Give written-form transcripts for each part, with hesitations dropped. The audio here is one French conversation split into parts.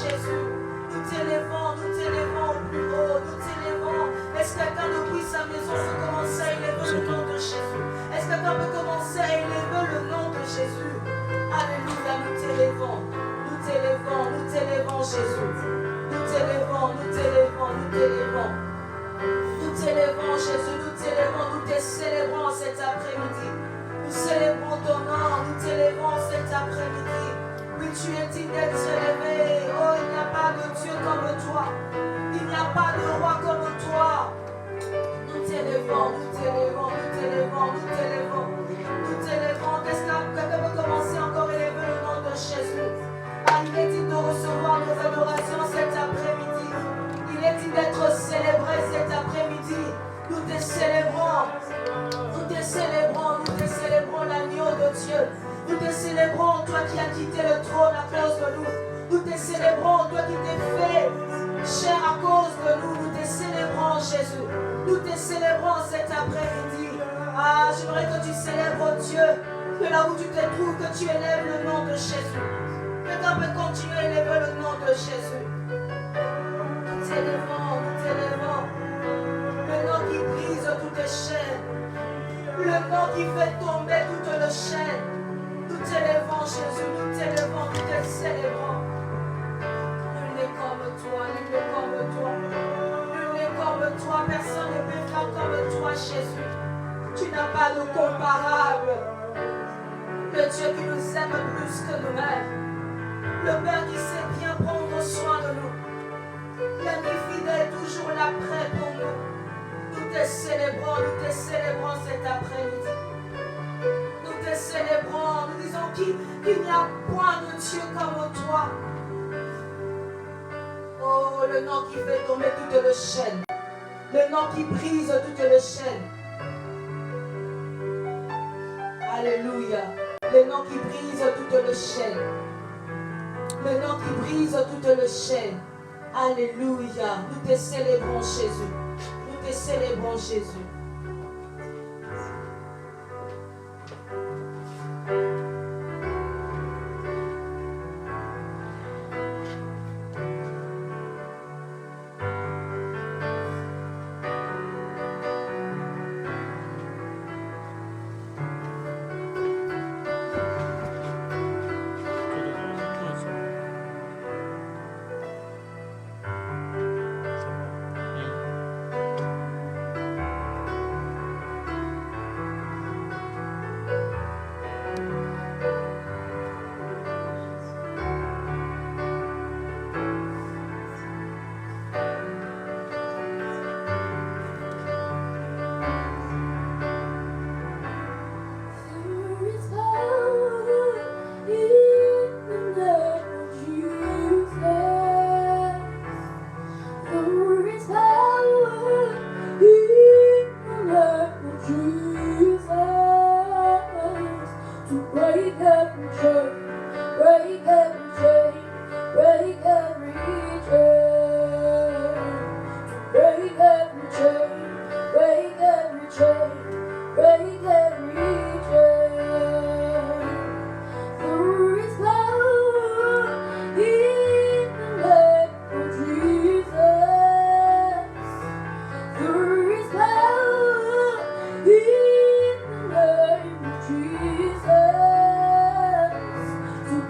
Jésus. Nous t'élévons au plus haut, nous t'élévons. Est-ce que quelqu'un depuis sa maison peut commencer à élever le nom de Jésus? Est-ce que quelqu'un peut commencer à élever le nom de Jésus? Alléluia, nous t'élévons, nous t'élévons, nous t'élévons Jésus. Nous t'élévons, nous t'élévons, nous t'élévons. Nous t'élévons Jésus, nous t'élévons, nous te célébrons cet après-midi. Nous célébrons ton nom, nous t'élévons cet après-midi. Oui, tu es digne d'être élevé. Oh, il n'y a pas de Dieu comme toi. Il n'y a pas de roi comme toi. Nous t'élévons, nous t'élévons, nous t'élévons, nous t'élévons. Nous t'élévons. Est-ce que quelqu'un peut commencer encore à élever le nom de Jésus? Ah, il est digne de recevoir nos adorations cet après-midi. Il est digne d'être célébré cet après-midi. Nous te célébrons. Nous te célébrons, nous te célébrons l'agneau de Dieu. Nous te célébrons, toi qui as quitté le trône à cause de nous. Nous te célébrons, toi qui t'es fait chair à cause de nous. Nous te célébrons, Jésus. Nous te célébrons cet après-midi. Ah, j'aimerais que tu célèbres Dieu. Que là où tu te trouves, que tu élèves le nom de Jésus. Quelqu'un peut continuer à élever le nom de Jésus. Nous t'élévons, nous t'élévons. Le nom qui brise toutes les chaînes. Le nom qui fait tomber toutes les chaînes. Nous t'élévons, Jésus, nous t'élévons, nous te célébrons. Nul n'est comme toi, nul n'est comme toi. Nul n'est comme toi, personne ne peut faire comme toi, Jésus. Tu n'as pas de comparable. Le Dieu qui nous aime plus que nous-mêmes. Le Père qui sait bien prendre soin de nous. L'ami fidèle toujours là prêt pour nous. Nous te célébrons cet après-midi. Nous te célébrons, nous disons qu'il n'y a point de Dieu comme toi. Oh, le nom qui fait tomber toutes les chaînes. Le nom qui brise toutes les chaînes. Alléluia. Le nom qui brise toutes les chaînes. Le nom qui brise toutes les chaînes. Alléluia. Nous te célébrons, Jésus. Nous te célébrons, Jésus.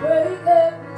Break every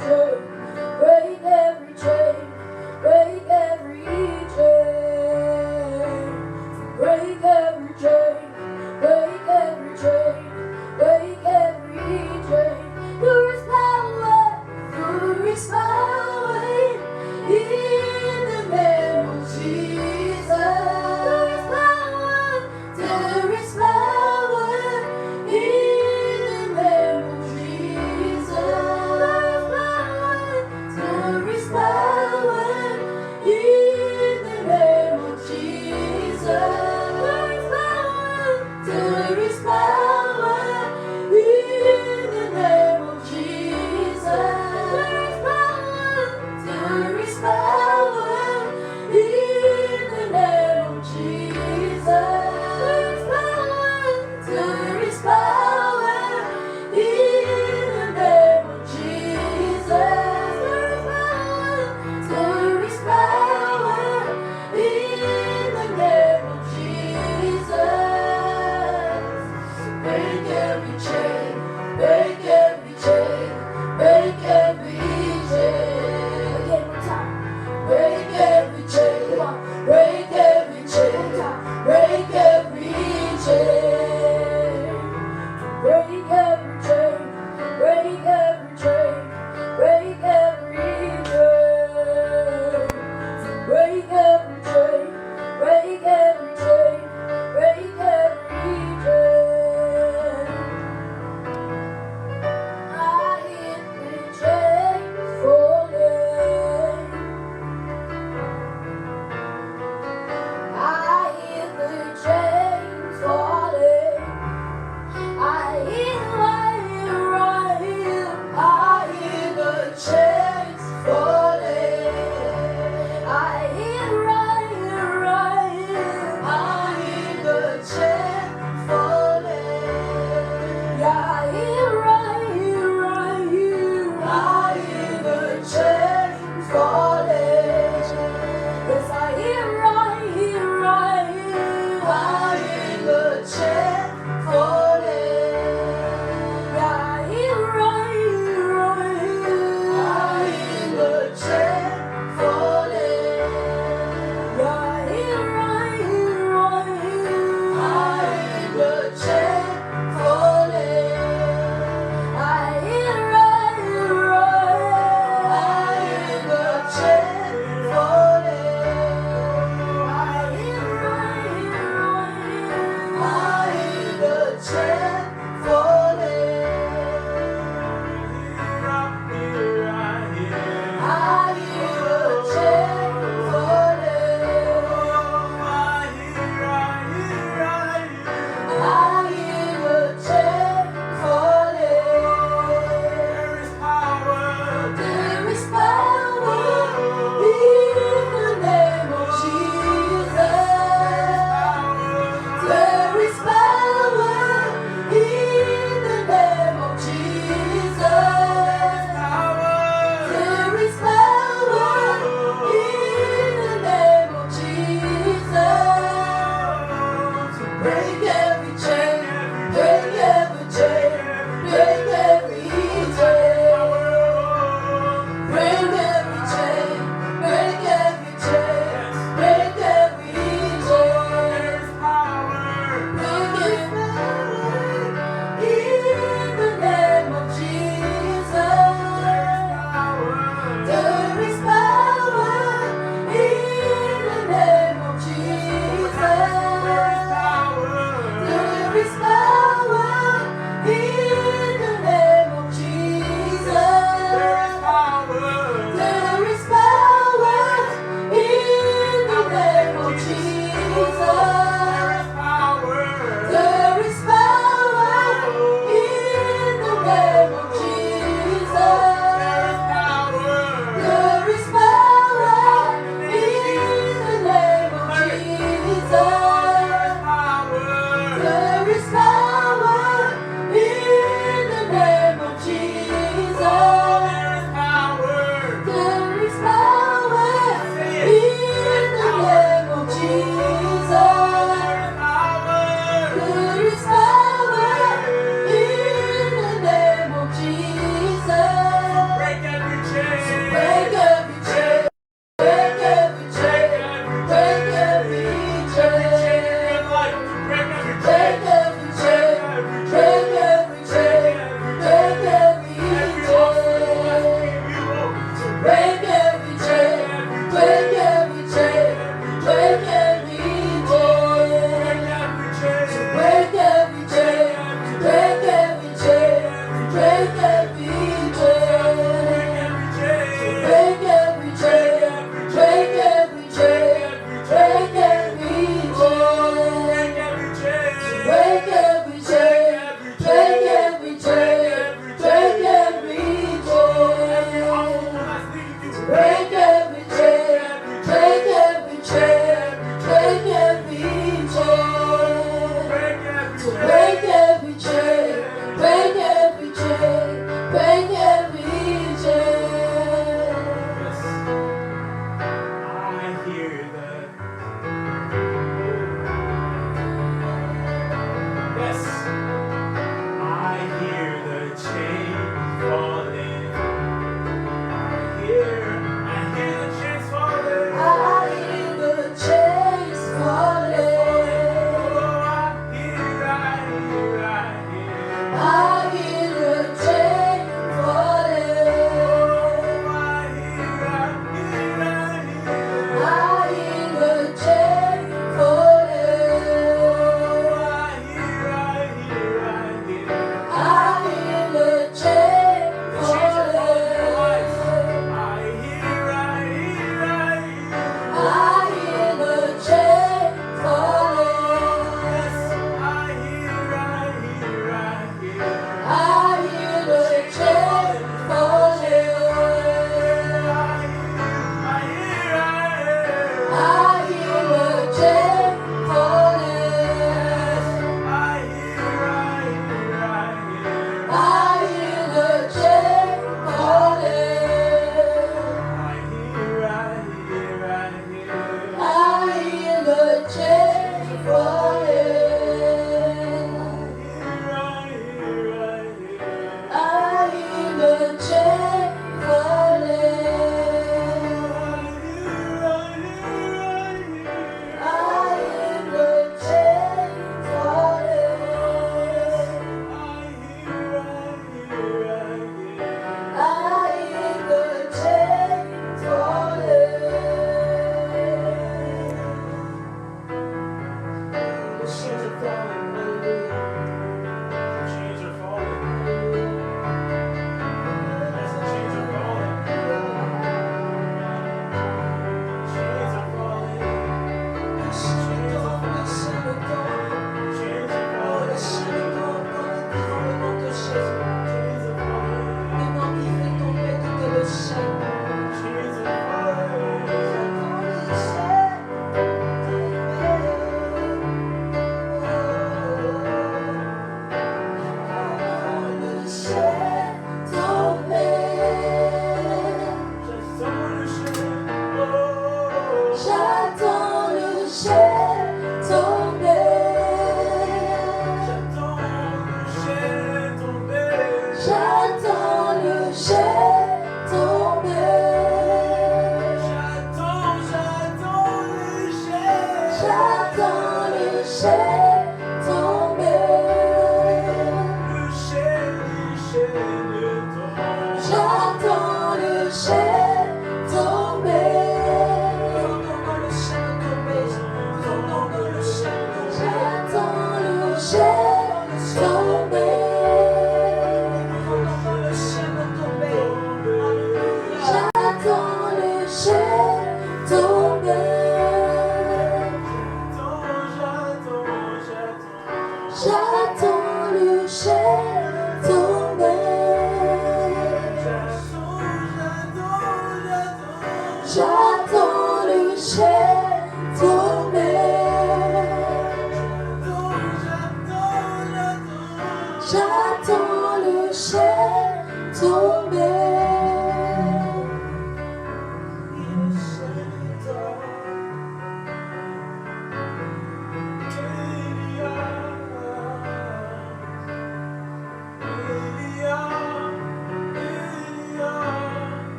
I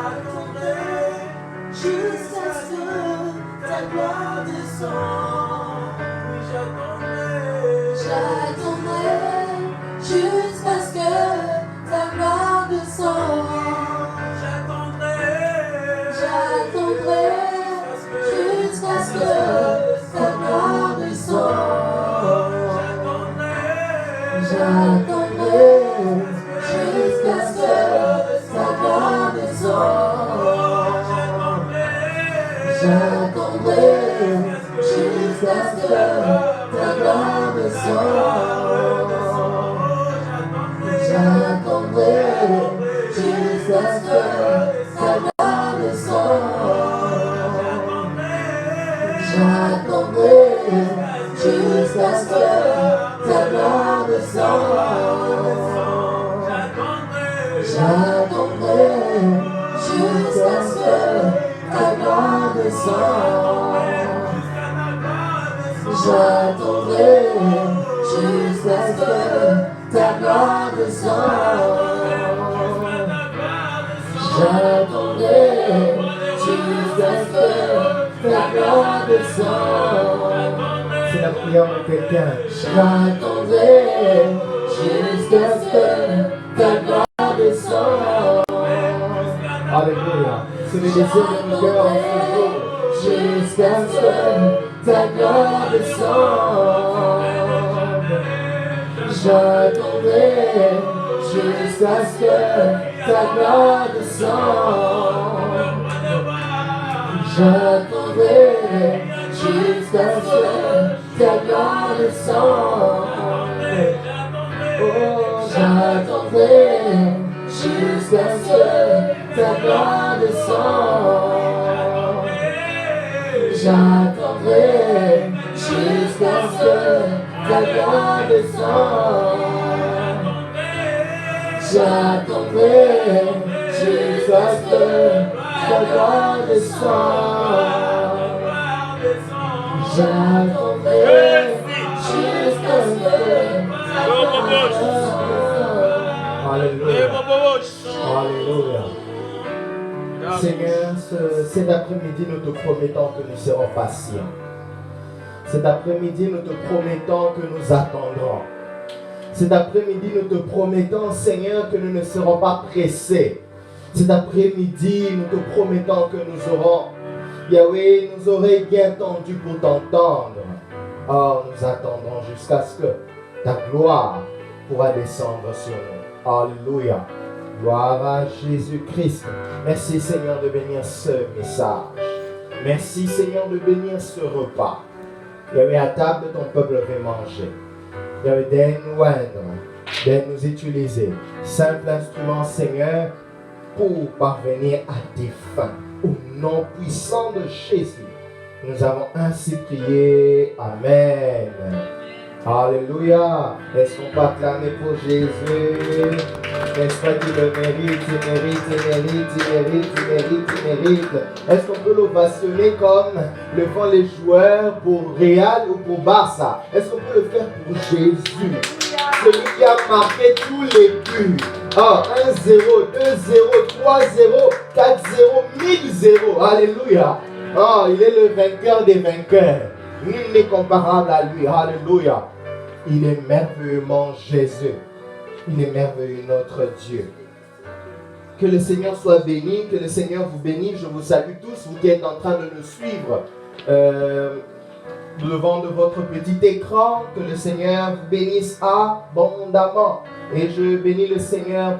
J'attendrai jusqu'à ce que ta gloire descende. Oui, j'attendrai jusqu'à ce que ta gloire descende. J'attendrai jusqu'à ce que ta gloire descende. J'attendrai jusqu'à ce que ta gloire descende. J'attendrai jusqu'à ce que ta gloire descende. J'attendrai jusqu'à ce que ta gloire descende. J'attendrai jusqu'à ce que ta gloire descende. J'attendrai jusqu'à ce que ta gloire descende. J'attendrai jusqu'à ce que ta gloire descende. J'attendrai jusqu'à ce que ta gloire descende. C'est la prière de quelqu'un. J'attendrai jusqu'à ce que ta gloire descende. Alléluia. C'est le désir de mon cœur en ce jour. Jusqu'à ce que ta gloire descende. J'attendrai jusqu'à ce que ta gloire descende. J'attendrai jusqu'à ce que ta gloire descende. Oh, j'attendrai jusqu'à ce que ta gloire descende. J'attendrai jusqu'à ce que ta gloire descende. J'attendrai jusqu'à ce que ta gloire descende. J'attendrai jusqu'à ce que ta gloire descende. Alléluia. Alléluia. Seigneur, cet après-midi, nous te promettons que nous serons patients. Cet après-midi, nous te promettons que nous attendrons. Cet après-midi, nous te promettons, Seigneur, que nous ne serons pas pressés. Cet après-midi, nous te promettons que nous aurons, Yahweh, nos oreilles bien tendues pour t'entendre. Oh, nous attendrons jusqu'à ce que ta gloire pourra descendre sur nous. Alléluia. Gloire à Jésus-Christ. Merci Seigneur de bénir ce message. Merci Seigneur de bénir ce repas. Yahweh, à table ton peuple veut manger. Yahweh, d'aide nous oindre, d'aide nous utiliser. Simple instrument Seigneur pour parvenir à tes fins. Au nom puissant de Jésus, nous avons ainsi prié. Amen. Alléluia. Est-ce qu'on peut acclamer pour Jésus? N'est-ce pas qu'il le mérite, il mérite, il mérite, il mérite, il mérite, il mérite. Est-ce qu'on peut l'ovationner comme le font les joueurs pour Real ou pour Barça? Est-ce qu'on peut le faire pour Jésus? Celui qui a marqué tous les buts. Oh, 1-0, 2-0, 3-0, 4-0, 1000-0. Alléluia. Oh, il est le vainqueur des vainqueurs. Nul n'est comparable à lui. Alléluia. Il est merveilleusement Jésus. Il est merveilleux notre Dieu. Que le Seigneur soit béni, que le Seigneur vous bénisse. Je vous salue tous, vous qui êtes en train de nous suivre devant de votre petit écran. Que le Seigneur vous bénisse abondamment. Et je bénis le Seigneur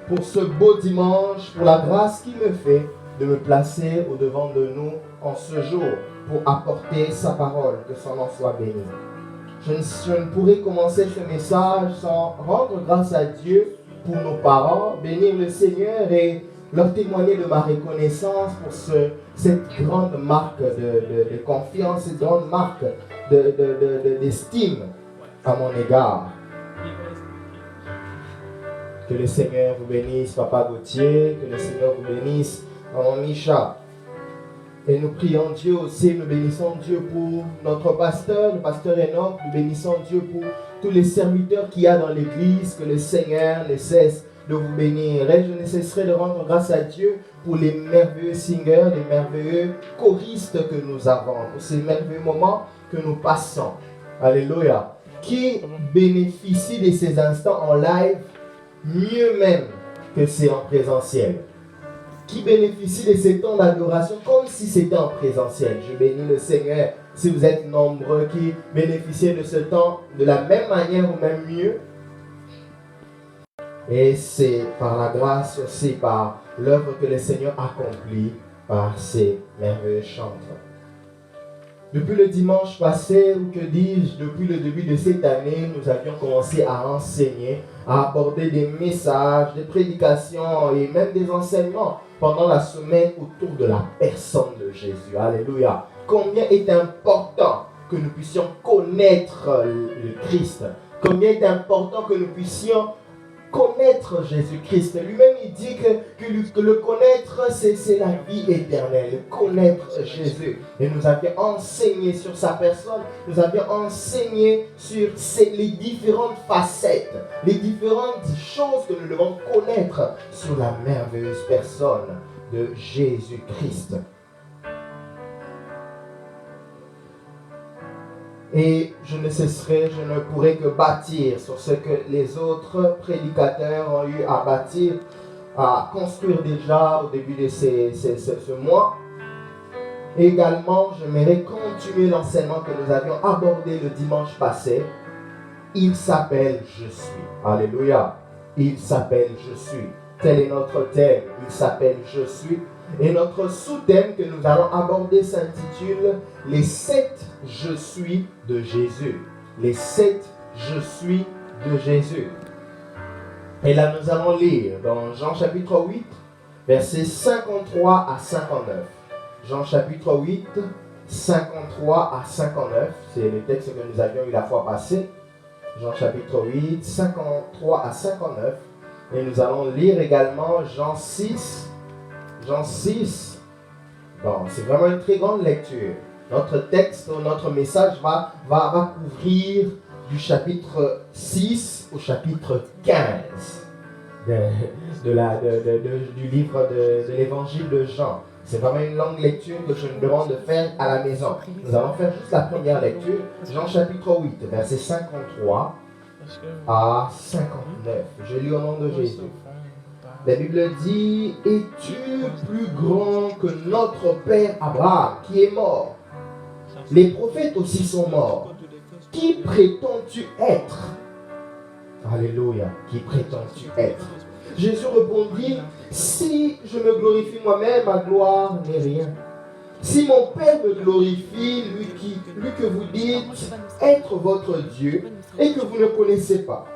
pour ce beau dimanche, pour la grâce qu'il me fait de me placer au devant de nous en ce jour pour apporter sa parole. Que son nom soit béni. Je ne pourrais commencer ce message sans rendre grâce à Dieu pour nos parents, bénir le Seigneur et leur témoigner de ma reconnaissance pour cette grande marque de confiance, cette grande marque d'estime à mon égard. Que le Seigneur vous bénisse, Papa Gauthier, que le Seigneur vous bénisse, Maman Micha. Et nous prions Dieu aussi, nous bénissons Dieu pour notre pasteur, le pasteur Enoch, nous bénissons Dieu pour tous les serviteurs qu'il y a dans l'église, que le Seigneur ne cesse de vous bénir et je ne cesserai de rendre grâce à Dieu pour les merveilleux singers, les merveilleux choristes que nous avons, pour ces merveilleux moments que nous passons. Alléluia. Qui bénéficie de ces instants en live mieux même que c'est en présentiel. Qui bénéficie de ces temps d'adoration comme si c'était en présentiel. Je bénis le Seigneur si vous êtes nombreux qui bénéficiez de ce temps de la même manière ou même mieux. Et c'est par la grâce aussi, par l'œuvre que le Seigneur accomplit par ces merveilleux chantres. Depuis le dimanche passé, ou que dis-je, depuis le début de cette année, nous avions commencé à enseigner, à aborder des messages, des prédications et même des enseignements pendant la semaine autour de la personne de Jésus. Alléluia. Combien est important que nous puissions connaître le Christ. Combien est important que nous puissions connaître Jésus-Christ. Lui-même, il dit que le connaître, c'est la vie éternelle. Connaître Jésus. Et nous avions enseigné sur sa personne. Nous avions enseigné sur les différentes facettes, les différentes choses que nous devons connaître sur la merveilleuse personne de Jésus-Christ. Et je ne pourrai que bâtir sur ce que les autres prédicateurs ont eu à bâtir, à construire déjà au début de ce mois. Et également, j'aimerais continuer l'enseignement que nous avions abordé le dimanche passé. Il s'appelle « Je suis ». Alléluia. Il s'appelle « Je suis ». Tel est notre thème. Il s'appelle « Je suis ». Et notre sous-thème que nous allons aborder s'intitule « Les 7 Je suis de Jésus ». Les 7 Je suis de Jésus. Et là, nous allons lire dans Jean chapitre 8, versets 53 à 59. Jean chapitre 8, 53 à 59. C'est le texte que nous avions eu la fois passée. Jean chapitre 8, 53 à 59. Et nous allons lire également Jean 6. Jean 6, bon, c'est vraiment une très grande lecture. Notre texte, notre message va couvrir du chapitre 6 au chapitre 15 du livre de l'évangile de Jean. C'est vraiment une longue lecture que je me demande de faire à la maison. Nous allons faire juste la première lecture, Jean chapitre 8, verset 53 à 59. Je lis au nom de Jésus. La Bible dit, « Es-tu plus grand que notre père Abraham qui est mort? Les prophètes aussi sont morts. Qui prétends-tu être? » Alléluia. Qui prétends-tu être? Jésus répondit, « Si je me glorifie moi-même, ma gloire n'est rien. Si mon Père me glorifie, lui que vous dites être votre Dieu et que vous ne connaissez pas,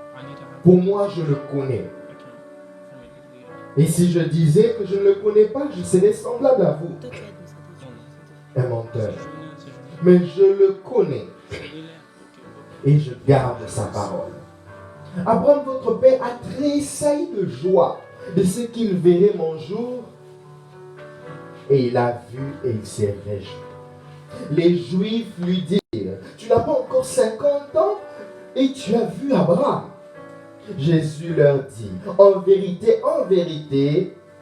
pour moi je le connais. Et si je disais que je ne le connais pas, je serais semblable à vous, un menteur. Mais je le connais et je garde sa parole. Abraham, votre père, a tressailli de joie de ce qu'il verrait mon jour, et il a vu et il s'est réjoui. Les Juifs lui dirent, « Tu n'as pas encore 50 ans et tu as vu Abraham. » Jésus leur dit, « En vérité,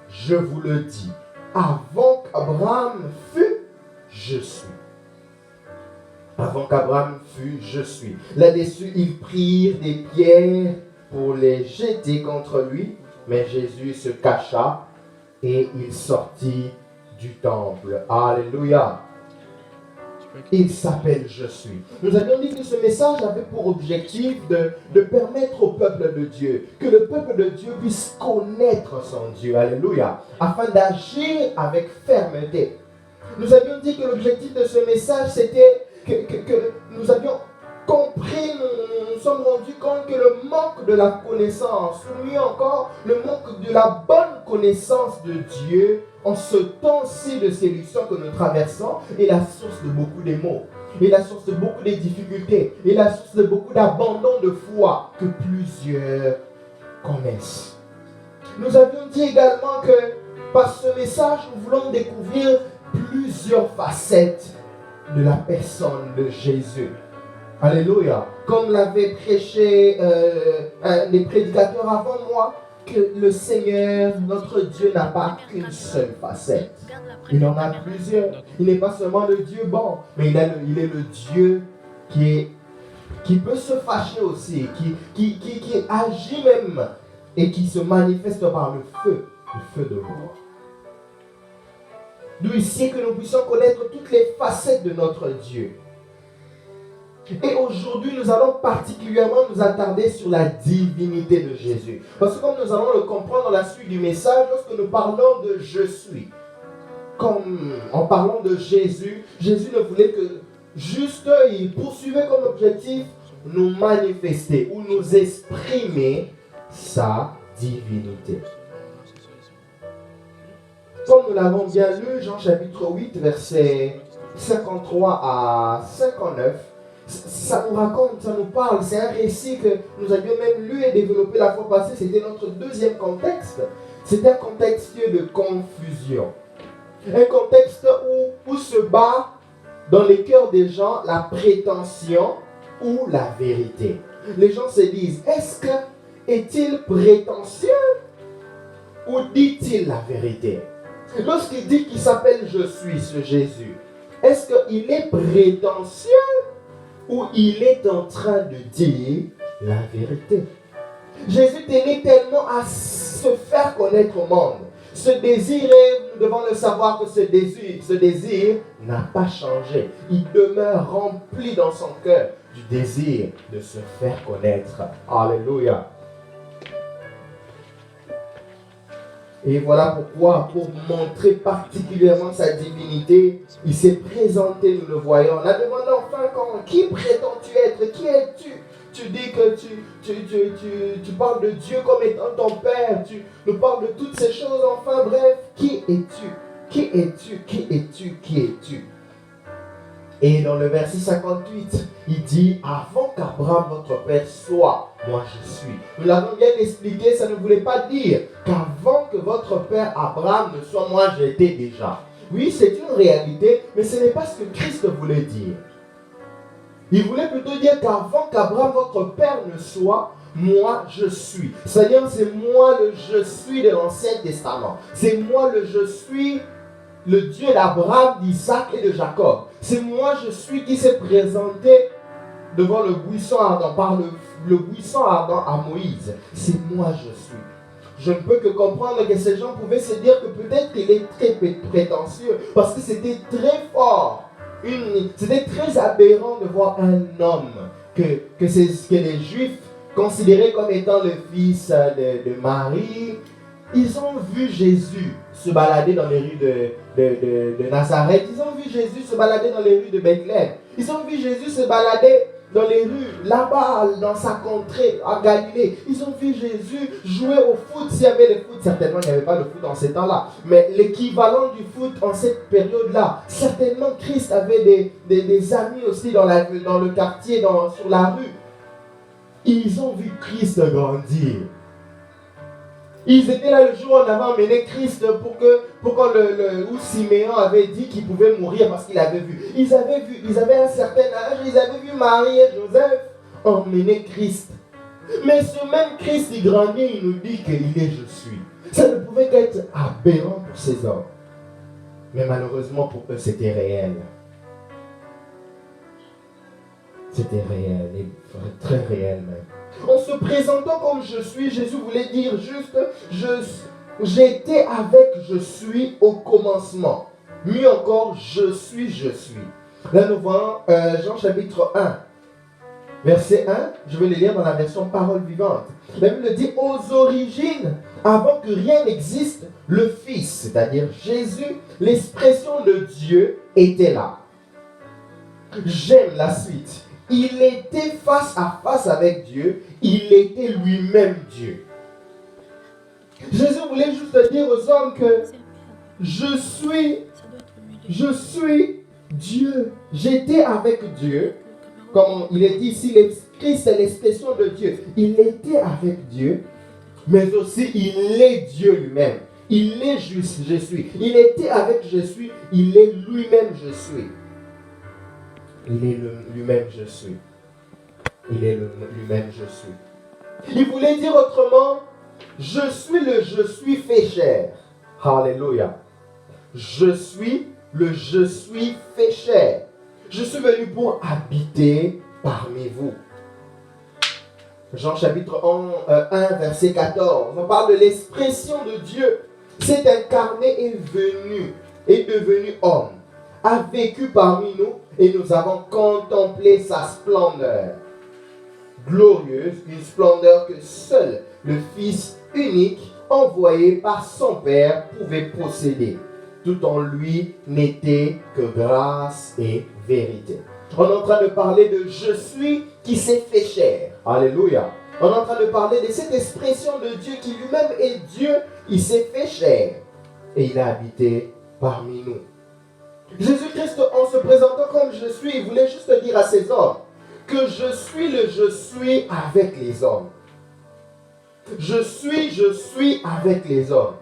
je vous le dis, avant qu'Abraham fût, je suis. » Avant qu'Abraham fût, je suis. Là-dessus, ils prirent des pierres pour les jeter contre lui, mais Jésus se cacha et il sortit du temple. Alléluia. Il s'appelle Je suis. Nous avions dit que ce message avait pour objectif de permettre au peuple de Dieu, que le peuple de Dieu puisse connaître son Dieu. Alléluia. Afin d'agir avec fermeté. Nous avions dit que l'objectif de ce message, c'était que nous avions compris, nous sommes rendus compte que le manque de la connaissance, ou mieux encore, le manque de la bonne connaissance de Dieu en ce temps-ci de séduction que nous traversons est la source de beaucoup de maux, est la source de beaucoup de difficultés, est la source de beaucoup d'abandon de foi que plusieurs connaissent. Nous avions dit également que par ce message, nous voulons découvrir plusieurs facettes de la personne de Jésus. Alléluia. Comme l'avait prêché les prédicateurs avant moi, que le Seigneur, notre Dieu, n'a pas qu'une seule facette. Il en a plusieurs. Il n'est pas seulement le Dieu bon, mais il est le Dieu qui peut se fâcher aussi, qui agit même et qui se manifeste par le feu de l'eau. D'où ici que nous puissions connaître toutes les facettes de notre Dieu. Et aujourd'hui, nous allons particulièrement nous attarder sur la divinité de Jésus. Parce que comme nous allons le comprendre dans la suite du message, lorsque nous parlons de « je suis », comme en parlant de Jésus, Jésus ne voulait que juste, il poursuivait comme objectif nous manifester ou nous exprimer sa divinité. Comme nous l'avons bien lu, Jean chapitre 8, versets 53 à 59, ça nous raconte, ça nous parle, c'est un récit que nous avions même lu et développé la fois passée, c'était notre deuxième contexte. C'était un contexte de confusion. Un contexte où se bat dans les cœurs des gens la prétention ou la vérité. Les gens se disent, est-il prétentieux ou dit-il la vérité? Lorsqu'il dit qu'il s'appelle « Je suis » ce Jésus, est-ce qu'il est prétentieux ou il est en train de dire la vérité? Jésus tenait tellement à se faire connaître au monde. Ce désir, nous devons le savoir que ce désir n'a pas changé. Il demeure rempli dans son cœur du désir de se faire connaître. Alléluia. Et voilà pourquoi, pour montrer particulièrement sa divinité, il s'est présenté, nous le voyons. On a demandé enfin, qui prétends-tu être? Qui es-tu? Tu dis que tu parles de Dieu comme étant ton Père. Tu nous parles de toutes ces choses. Enfin bref, qui es-tu? Qui es-tu? Qui es-tu? Qui es-tu? Et dans le verset 58, il dit, avant qu'Abraham, votre père, soit, moi je suis. Nous l'avons bien expliqué, ça ne voulait pas dire qu'avant que votre père Abraham ne soit, moi j'étais déjà. Oui, c'est une réalité, mais ce n'est pas ce que Christ voulait dire. Il voulait plutôt dire qu'avant qu'Abraham, votre père, ne soit, moi je suis. C'est-à-dire, c'est moi le je suis de l'Ancien Testament. C'est moi le je suis, le Dieu d'Abraham, d'Isaac et de Jacob. C'est moi je suis qui s'est présenté devant le buisson ardent, par le buisson ardent à Moïse. C'est moi je suis. Je ne peux que comprendre que ces gens pouvaient se dire que peut-être qu'il est très prétentieux, parce que c'était très fort. C'était très aberrant de voir un homme que les Juifs considéraient comme étant le fils de Marie. Ils ont vu Jésus se balader dans les rues de Nazareth. Ils ont vu Jésus se balader dans les rues de Bethléem. Ils ont vu Jésus se balader dans les rues, là-bas, dans sa contrée, en Galilée. Ils ont vu Jésus jouer au foot. S'il y avait le foot, certainement il n'y avait pas le foot en ces temps-là. Mais l'équivalent du foot en cette période-là, certainement Christ avait des amis aussi dans le quartier, sur la rue. Ils ont vu Christ grandir. Ils étaient là le jour où on avait emmené Christ où Siméon avait dit qu'il pouvait mourir parce qu'il avait vu. Ils avaient un certain âge, ils avaient vu Marie et Joseph emmener Christ. Mais ce même Christ, il grandit, il nous dit qu'il est je suis. Ça ne pouvait qu'être aberrant pour ces hommes. Mais malheureusement pour eux, c'était réel. C'était réel, et très réel même. En se présentant comme je suis, Jésus voulait dire juste, j'étais avec je suis au commencement. Mieux encore, je suis. Là nous voyons Jean chapitre 1, verset 1, je vais le lire dans la version parole vivante. La Bible dit, aux origines, avant que rien n'existe, le Fils, c'est-à-dire Jésus, l'expression de Dieu, était là. J'aime la suite. Il était face à face avec Dieu. Il était lui-même Dieu. Jésus voulait juste dire aux hommes que je suis Dieu. J'étais avec Dieu. Comme il est dit ici, Christ est l'expression de Dieu. Il était avec Dieu, mais aussi il est Dieu lui-même. Il est juste, je suis. Il était avec je suis. Il est lui-même je suis. Il est lui-même je suis. Il est lui-même je suis. Il voulait dire autrement, Je suis fait chair. Alléluia. Je suis fait chair. Je suis venu pour habiter parmi vous. Jean chapitre 1, verset 14. On parle de l'expression de Dieu. S'est incarné et est devenu homme. A vécu parmi nous et nous avons contemplé sa splendeur. Glorieuse, une splendeur que seul le Fils unique, envoyé par son Père, pouvait posséder. Tout en lui n'était que grâce et vérité. On est en train de parler de je suis qui s'est fait chair. Alléluia. On est en train de parler de cette expression de Dieu qui lui-même est Dieu. Il s'est fait chair et il a habité parmi nous. Jésus-Christ, en se présentant comme je suis, il voulait juste dire à ses hommes que je suis avec les hommes. Je suis avec les hommes.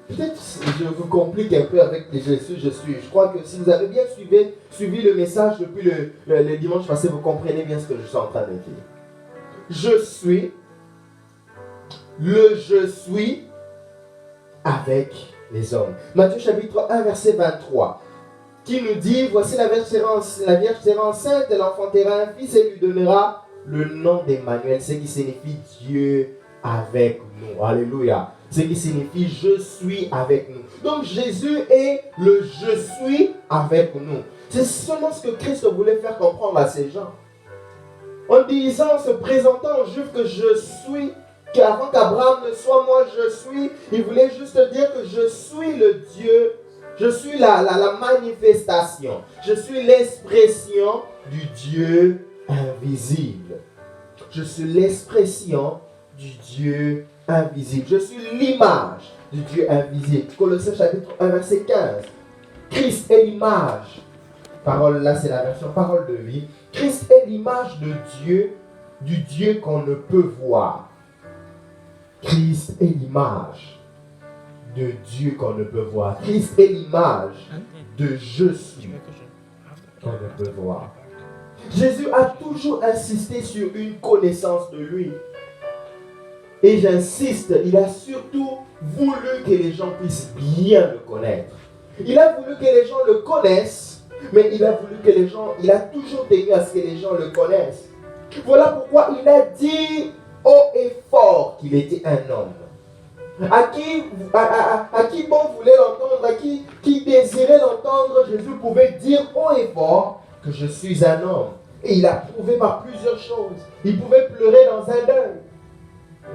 Peut-être je vous complique un peu avec les je suis. Je crois que si vous avez bien suivi le message depuis le dimanche passé, vous comprenez bien ce que je suis en train de dire. Je suis avec les hommes. Matthieu chapitre 1, verset 23, qui nous dit, voici la Vierge sera enceinte, elle enfantera un fils et lui donnera le nom d'Emmanuel, ce qui signifie Dieu avec nous. Alléluia. Ce qui signifie je suis avec nous. Donc Jésus est le je suis avec nous. C'est seulement ce que Christ voulait faire comprendre à ces gens. En disant, en se présentant aux Juifs que je suis, qu'avant qu'Abraham ne soit moi, je suis, il voulait juste dire que je suis le Dieu, je suis la manifestation, je suis l'expression du Dieu invisible. Je suis l'expression du Dieu invisible. Je suis l'image du Dieu invisible. Colossiens chapitre 1, verset 15. Christ est l'image. Parole, là c'est la version parole de vie. Christ est l'image de Dieu, du Dieu qu'on ne peut voir. Christ est l'image de Dieu qu'on ne peut voir. Christ est l'image de je suis qu'on ne peut voir. Jésus a toujours insisté sur une connaissance de lui. Et j'insiste, il a surtout voulu que les gens puissent bien le connaître. Il a voulu que les gens le connaissent, mais il a voulu que les gens, il a toujours tenu à ce que les gens le connaissent. Voilà pourquoi il a dit haut et fort qu'il était un homme. À qui bon voulait l'entendre, à qui désirait l'entendre, Jésus pouvait dire haut et fort que je suis un homme. Et il a prouvé par plusieurs choses. Il pouvait pleurer dans un deuil.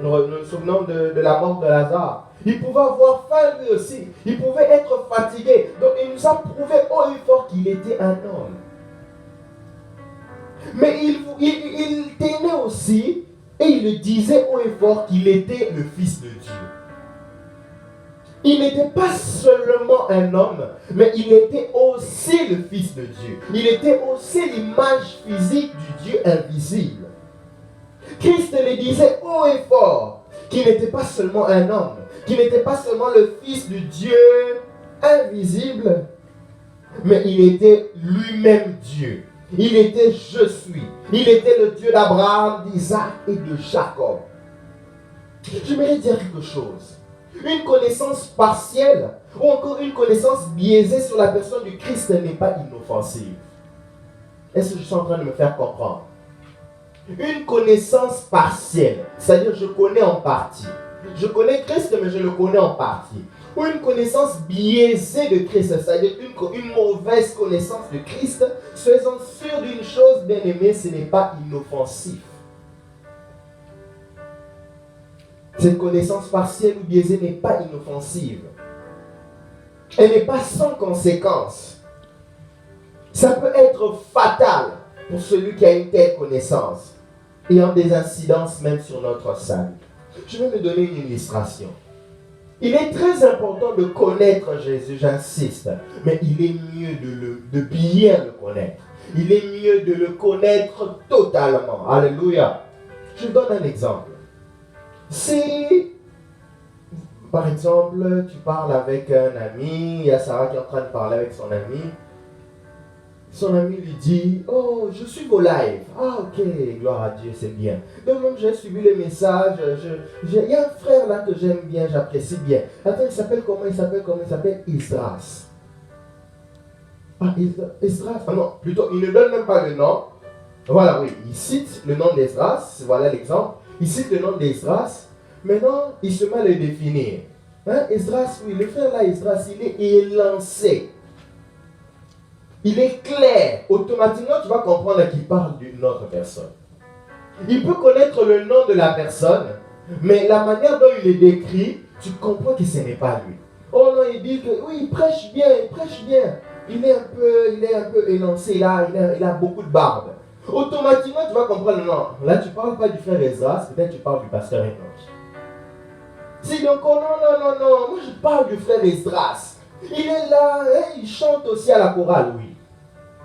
Nous nous souvenons de la mort de Lazare. Il pouvait avoir faim lui aussi. Il pouvait être fatigué. Donc il nous a prouvé haut et fort qu'il était un homme. Mais il tenait aussi et il le disait haut et fort qu'il était le Fils de Dieu. Il n'était pas seulement un homme, mais il était aussi le Fils de Dieu. Il était aussi l'image physique du Dieu invisible. Christ le disait haut et fort qu'il n'était pas seulement un homme, qu'il n'était pas seulement le Fils du Dieu invisible, mais il était lui-même Dieu. Il était je suis. Il était le Dieu d'Abraham, d'Isaac et de Jacob. J'aimerais dire quelque chose. Une connaissance partielle ou encore une connaissance biaisée sur la personne du Christ n'est pas inoffensive. Est-ce que je suis en train de me faire comprendre? Une connaissance partielle, c'est-à-dire je connais en partie. Je connais Christ, mais je le connais en partie. Ou une connaissance biaisée de Christ, c'est-à-dire une mauvaise connaissance de Christ, soyons sûrs d'une chose, bien aimé, ce n'est pas inoffensif. Cette connaissance partielle ou biaisée n'est pas inoffensive. Elle n'est pas sans conséquence. Ça peut être fatal pour celui qui a une telle connaissance, ayant des incidences même sur notre salut. Je vais me donner une illustration. Il est très important de connaître Jésus, j'insiste, mais il est mieux de bien le connaître. Il est mieux de le connaître totalement. Alléluia. Je donne un exemple. Si, par exemple, tu parles avec un ami, il y a Sarah qui est en train de parler avec son ami, son ami lui dit, oh, je suis vos lives. Ah, ok, gloire à Dieu, c'est bien. Donc, même j'ai suivi les messages. Il y a un frère là que j'aime bien, j'apprécie bien. Attends, il s'appelle comment? Il s'appelle Esdras. Ah, Esdras. Ah non, plutôt, il ne donne même pas le nom. Voilà, oui, il cite le nom d'Esdras. Voilà l'exemple. Il cite le nom d'Esdras. Maintenant, il se met à le définir. Hein? Esdras, oui, le frère là, Esdras, il est élancé. Il est clair. Automatiquement, tu vas comprendre qu'il parle d'une autre personne. Il peut connaître le nom de la personne, mais la manière dont il est décrit, tu comprends que ce n'est pas lui. Oh non, il dit que oui, il prêche bien, il prêche bien. Il est un peu élancé, il a beaucoup de barbe. Automatiquement, tu vas comprendre, non, là tu ne parles pas du frère Esdras, peut-être tu parles du pasteur Enoch. Si donc, oh non, moi je parle du frère Esdras. Il est là, hein, il chante aussi à la chorale, oui.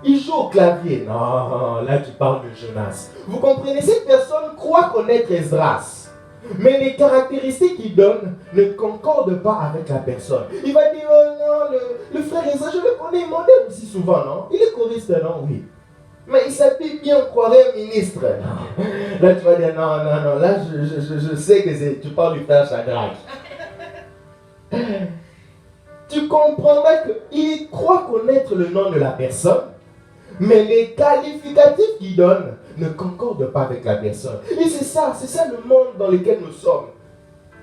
Il joue au clavier. Non, là tu parles de Jonas. Vous comprenez, cette personne croit connaître Esdras. Mais les caractéristiques qu'il donne ne concordent pas avec la personne. Il va dire, oh non, le frère Esdras, je le connais, il m'en aime aussi souvent, non? Il est choriste, non? Oui. Mais il s'habille bien, on croirait un ministre. Non. Là tu vas dire, non, là je sais que tu parles du frère Shadrach. Tu comprendras qu'il croit connaître le nom de la personne, mais les qualificatifs qu'il donne ne concordent pas avec la personne. Et c'est ça le monde dans lequel nous sommes.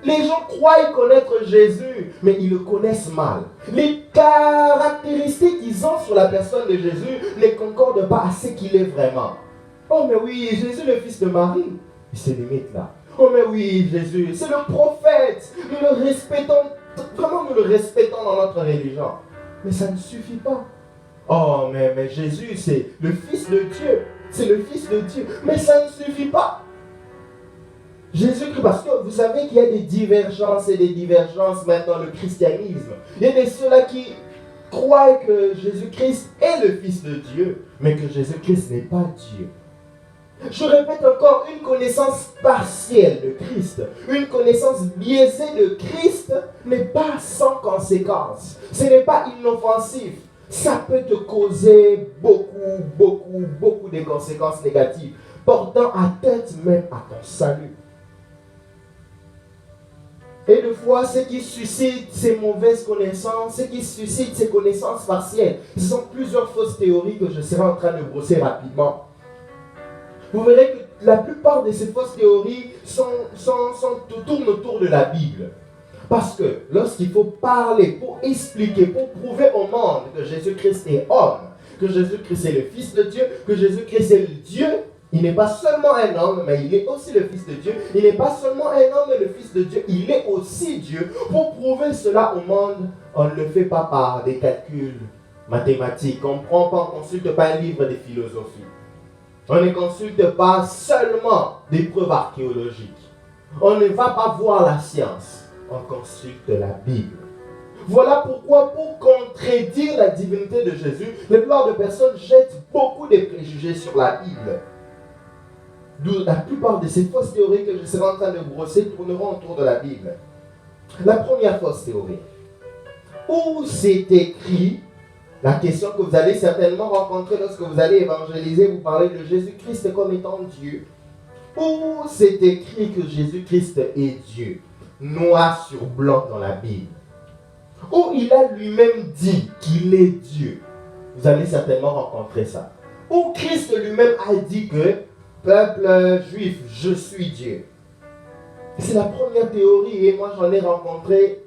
Les gens croient connaître Jésus, mais ils le connaissent mal. Les caractéristiques qu'ils ont sur la personne de Jésus ne concordent pas à ce qu'il est vraiment. Oh mais oui, Jésus le fils de Marie, il se limite là. Oh mais oui, Jésus, c'est le prophète, nous le respectons, vraiment nous le respectons dans notre religion. Mais ça ne suffit pas. Oh mais Jésus c'est le fils de Dieu, c'est le fils de Dieu, mais ça ne suffit pas. Jésus-Christ, parce que vous savez qu'il y a des divergences et des divergences maintenant dans le christianisme. Il y a des ceux-là qui croient que Jésus-Christ est le Fils de Dieu, mais que Jésus-Christ n'est pas Dieu. Je répète encore, une connaissance partielle de Christ, une connaissance biaisée de Christ n'est pas sans conséquence. Ce n'est pas inoffensif. Ça peut te causer beaucoup de conséquences négatives, portant atteinte même à ton salut. Et de fois, ce qui suscite ces mauvaises connaissances, ce qui suscite ces connaissances partielles, ce sont plusieurs fausses théories que je serai en train de brosser rapidement. Vous verrez que la plupart de ces fausses théories tournent autour de la Bible. Parce que lorsqu'il faut parler, pour expliquer, pour prouver au monde que Jésus-Christ est homme, que Jésus-Christ est le Fils de Dieu, que Jésus-Christ est le Dieu, il n'est pas seulement un homme, mais il est aussi le Fils de Dieu. Il n'est pas seulement un homme et le Fils de Dieu, il est aussi Dieu. Pour prouver cela au monde, on ne le fait pas par des calculs mathématiques. On ne consulte pas un livre de philosophie. On ne consulte pas seulement des preuves archéologiques. On ne va pas voir la science. On consulte la Bible. Voilà pourquoi, pour contredire la divinité de Jésus, la plupart de personnes jettent beaucoup de préjugés sur la Bible. D'où la plupart de ces fausses théories que je serai en train de brosser tourneront autour de la Bible. La première fausse théorie. Où c'est écrit, la question que vous allez certainement rencontrer lorsque vous allez évangéliser, vous parlez de Jésus-Christ comme étant Dieu. Où c'est écrit que Jésus-Christ est Dieu, noir sur blanc dans la Bible. Où il a lui-même dit qu'il est Dieu. Vous allez certainement rencontrer ça. Où Christ lui-même a dit que peuple juif, je suis Dieu. C'est la première théorie et moi j'en ai rencontré,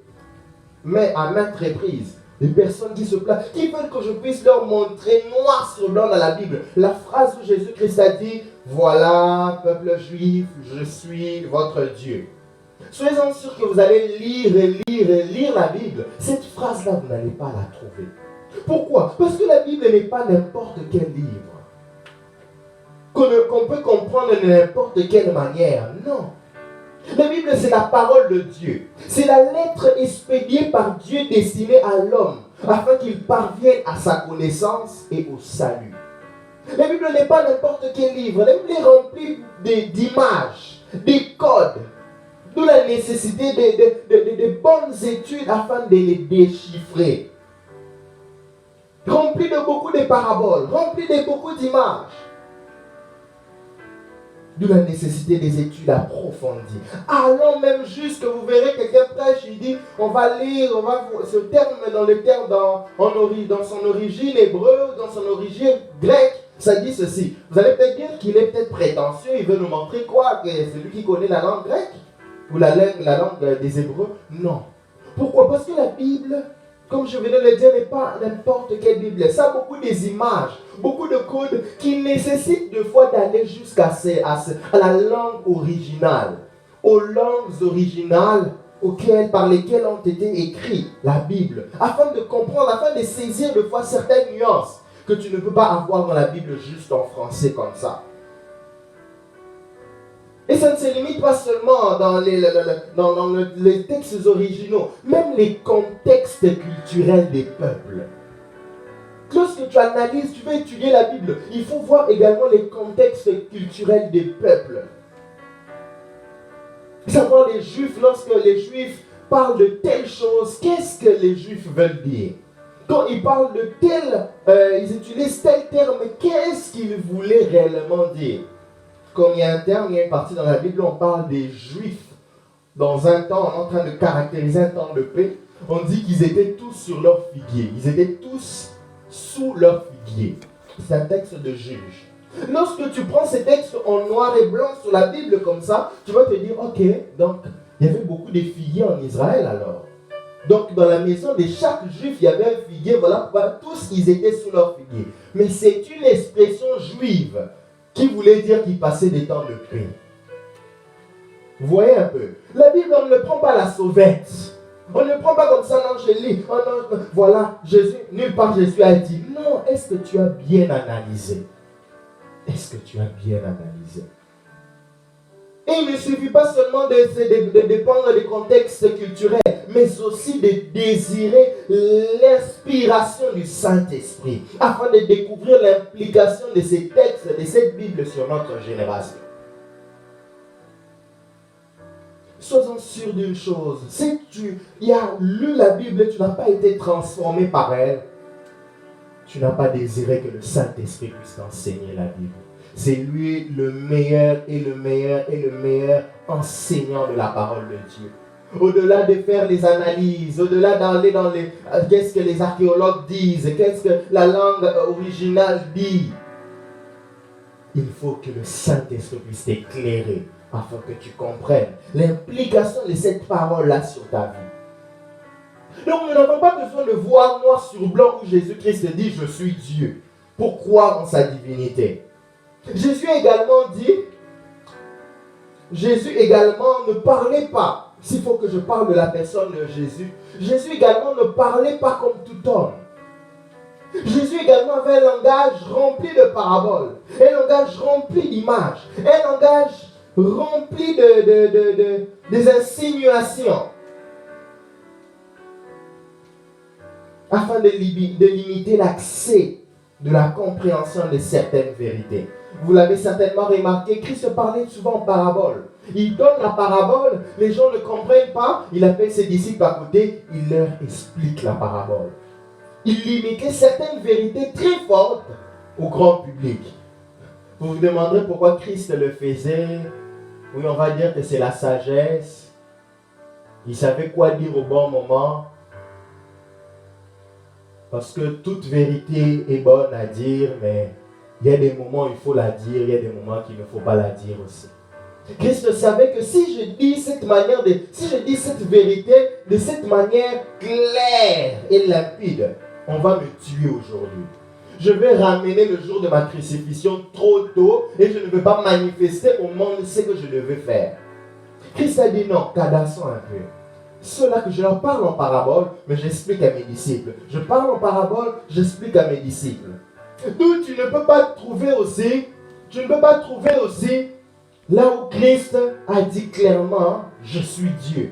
mais à maintes reprises, des personnes qui se plaignent, qui veulent que je puisse leur montrer noir sur blanc dans la Bible la phrase où Jésus-Christ a dit, voilà peuple juif, je suis votre Dieu. Soyez-en sûrs que vous allez lire la Bible. Cette phrase-là, vous n'allez pas la trouver. Pourquoi? Parce que la Bible n'est pas n'importe quel livre qu'on peut comprendre de n'importe quelle manière. Non. La Bible, c'est la parole de Dieu. C'est la lettre expédiée par Dieu destinée à l'homme, afin qu'il parvienne à sa connaissance et au salut. La Bible n'est pas n'importe quel livre. La Bible est remplie d'images, des codes, d'où la nécessité de bonnes études afin de les déchiffrer. rempli de beaucoup de paraboles, rempli de beaucoup d'images. D'où la nécessité des études approfondies. Allons même jusque, vous verrez quelqu'un prêche, il dit, on va lire, ce terme dans son origine hébreu, dans son origine grecque, ça dit ceci. Vous allez peut-être dire qu'il est peut-être prétentieux, il veut nous montrer quoi, que c'est lui qui connaît la langue grecque ou la langue des Hébreux. Non. Pourquoi? Parce que la Bible, comme je venais de le dire, n'est pas n'importe quelle Bible. Ça a beaucoup des images, beaucoup de codes qui nécessitent de fois d'aller jusqu'à la langue originale, aux langues originales par lesquelles ont été écrites la Bible, afin de comprendre, afin de saisir de fois certaines nuances que tu ne peux pas avoir dans la Bible juste en français comme ça. Et ça ne se limite pas seulement dans les textes originaux, même les contextes culturels des peuples. Lorsque tu analyses, tu veux étudier la Bible, il faut voir également les contextes culturels des peuples. Savoir les Juifs, lorsque les Juifs parlent de telle chose, qu'est-ce que les Juifs veulent dire? Quand ils parlent de ils utilisent tel terme, qu'est-ce qu'ils voulaient réellement dire? Comme il y a un terme, il y a une partie dans la Bible, on parle des Juifs. Dans un temps, on est en train de caractériser un temps de paix. On dit qu'ils étaient tous sur leur figuier. Ils étaient tous sous leur figuier. C'est un texte de Juge. Lorsque tu prends ces textes en noir et blanc sur la Bible comme ça, tu vas te dire, ok, donc il y avait beaucoup de figuiers en Israël alors. Donc dans la maison de chaque Juif, il y avait un figuier, voilà pourquoi tous ils étaient sous leur figuier. Mais c'est une expression juive qui voulait dire qu'il passait des temps de paix. Vous voyez un peu. La Bible, on ne prend pas à la sauvette. On ne prend pas comme ça, non, je lis. Oh, non, voilà, Jésus, nulle part Jésus a dit. Non, est-ce que tu as bien analysé? Est-ce que tu as bien analysé? Et il ne suffit pas seulement de dépendre des contextes culturels, mais aussi de désirer l'inspiration du Saint-Esprit, afin de découvrir l'implication de ces textes, de cette Bible sur notre génération. Sois-en sûr d'une chose, si tu as lu la Bible et tu n'as pas été transformé par elle, tu n'as pas désiré que le Saint-Esprit puisse t'enseigner la Bible. C'est lui le meilleur et le meilleur et le meilleur enseignant de la parole de Dieu. Au-delà de faire les analyses, au-delà d'aller dans qu'est-ce que les archéologues disent, qu'est-ce que la langue originale dit, il faut que le Saint-Esprit puisse t'éclairer afin que tu comprennes l'implication de cette parole-là sur ta vie. Donc nous n'avons pas besoin de voir noir sur blanc où Jésus-Christ dit « Je suis Dieu » pour croire en sa divinité. Jésus également ne parlait pas, s'il faut que je parle de la personne de Jésus, Jésus également ne parlait pas comme tout homme. Jésus également avait un langage rempli de paraboles, un langage rempli d'images, un langage rempli des insinuations, afin de limiter l'accès de la compréhension de certaines vérités. Vous l'avez certainement remarqué, Christ parlait souvent en parabole. Il donne la parabole, les gens ne comprennent pas, il appelle ses disciples à côté, il leur explique la parabole. Il limitait certaines vérités très fortes au grand public. Vous vous demanderez pourquoi Christ le faisait. Oui, on va dire que c'est la sagesse. Il savait quoi dire au bon moment. Parce que toute vérité est bonne à dire, mais il y a des moments où il faut la dire, il y a des moments qu'il ne faut pas la dire aussi. Christ savait que si je dis cette vérité de cette manière claire et limpide, on va me tuer aujourd'hui. Je vais ramener le jour de ma crucifixion trop tôt et je ne veux pas manifester au monde ce que je devais faire. Christ a dit non, cadassons un peu. Cela que je leur parle en parabole, mais j'explique à mes disciples. Je parle en parabole, j'explique à mes disciples. D'où tu ne peux pas trouver aussi là où Christ a dit clairement, je suis Dieu.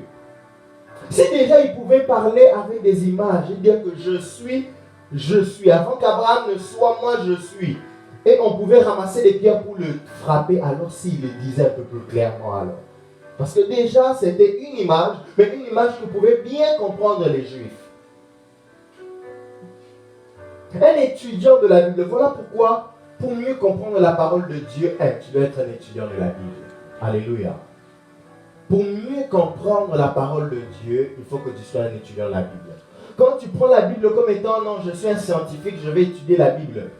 Si déjà il pouvait parler avec des images et dire que je suis, avant qu'Abraham ne soit, moi je suis. Et on pouvait ramasser des pierres pour le frapper, alors s'il le disait un peu plus clairement alors. Parce que déjà c'était une image, mais une image que pouvaient bien comprendre les Juifs. Un étudiant de la Bible. Voilà pourquoi, pour mieux comprendre la parole de Dieu, tu dois être un étudiant de la Bible. Alléluia. Pour mieux comprendre la parole de Dieu, il faut que tu sois un étudiant de la Bible. Quand tu prends la Bible comme étant, non, je suis un scientifique, je vais étudier la Bible.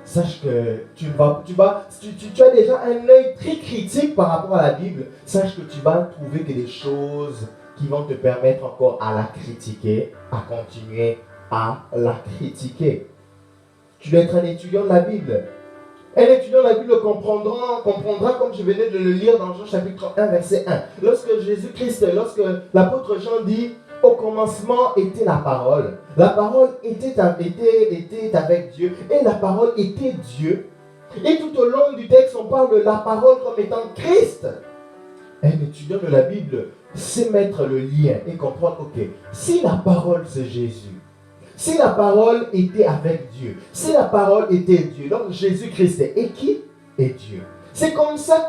Sache que tu as déjà un œil très critique par rapport à la Bible. Sache que tu vas trouver que des choses qui vont te permettre encore à la critiquer, à continuer à la critiquer. Tu dois être un étudiant de la Bible. Un étudiant de la Bible comprendra comme je venais de le lire dans Jean chapitre 1, verset 1. Lorsque l'apôtre Jean dit, au commencement était la parole était avec Dieu, et la parole était Dieu. Et tout au long du texte, on parle de la parole comme étant Christ. Un étudiant de la Bible sait mettre le lien et comprendre, ok, si la parole c'est Jésus, si la parole était avec Dieu, si la parole était Dieu, donc Jésus-Christ est qui? Est Dieu. C'est comme ça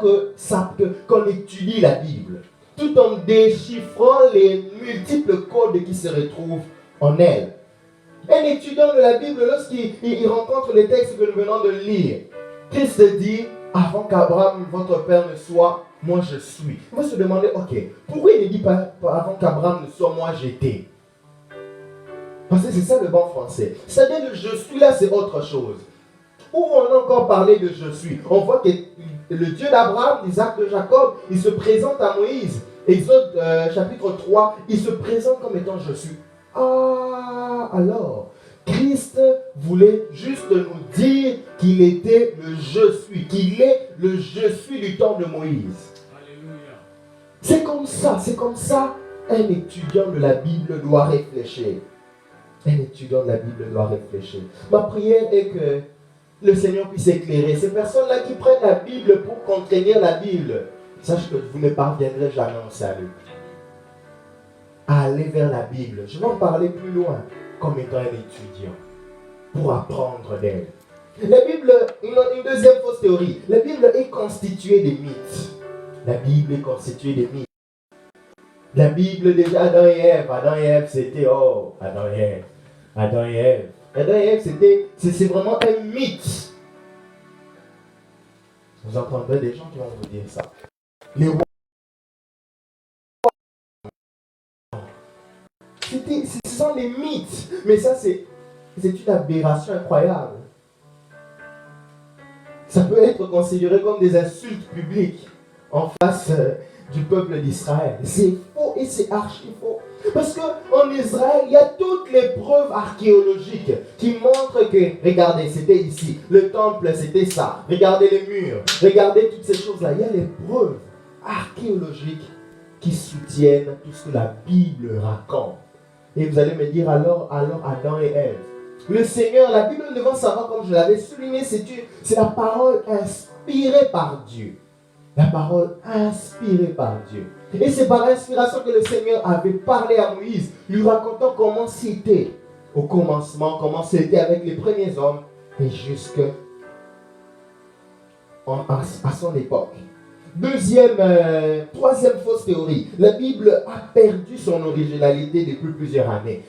qu'on étudie la Bible, tout en déchiffrant les multiples codes qui se retrouvent en elle. Un étudiant de la Bible, lorsqu'il rencontre les textes que nous venons de lire, Christ dit, avant qu'Abraham, votre père, ne soit, moi je suis. Il va se demander, ok, pourquoi il ne dit pas avant qu'Abraham ne soit, moi j'étais? Parce que c'est ça le bon français. C'est-à-dire le je suis là, c'est autre chose. Où on a encore parlé de je suis, on voit que le Dieu d'Abraham, d'Isaac, de Jacob, il se présente à Moïse. Exode chapitre 3, il se présente comme étant je suis. Ah, alors, Christ voulait juste nous dire qu'il était le je suis, qu'il est le je suis du temps de Moïse. Alléluia. C'est comme ça, un étudiant de la Bible doit réfléchir. Un étudiant de la Bible doit réfléchir. Ma prière est que le Seigneur puisse éclairer ces personnes-là qui prennent la Bible pour contraigner la Bible. Sache que vous ne parviendrez jamais au salut. Aller vers la Bible. Je vais en parler plus loin comme étant un étudiant pour apprendre d'elle. La Bible, une deuxième fausse théorie. La Bible est constituée de mythes. La Bible est constituée de mythes. La Bible, déjà, Adam et Ève, c'était, Adam et Ève, c'est vraiment un mythe. Vous entendrez des gens qui vont vous dire ça. Les rois, ce sont des mythes, mais ça, c'est une aberration incroyable. Ça peut être considéré comme des insultes publiques en face du peuple d'Israël. C'est faux et c'est archi faux. Parce qu'en Israël, il y a toutes les preuves archéologiques qui montrent que, regardez, c'était ici, le temple c'était ça, regardez les murs, regardez toutes ces choses-là. Il y a les preuves archéologiques qui soutiennent tout ce que la Bible raconte. Et vous allez me dire alors Adam et Ève. Le Seigneur, la Bible, nous devons savoir, comme je l'avais souligné, c'est la parole inspirée par Dieu. La parole inspirée par Dieu. Et c'est par inspiration que le Seigneur avait parlé à Moïse, lui racontant comment c'était au commencement, comment c'était avec les premiers hommes et jusqu'à son époque. Troisième fausse théorie. La Bible a perdu son originalité depuis plusieurs années.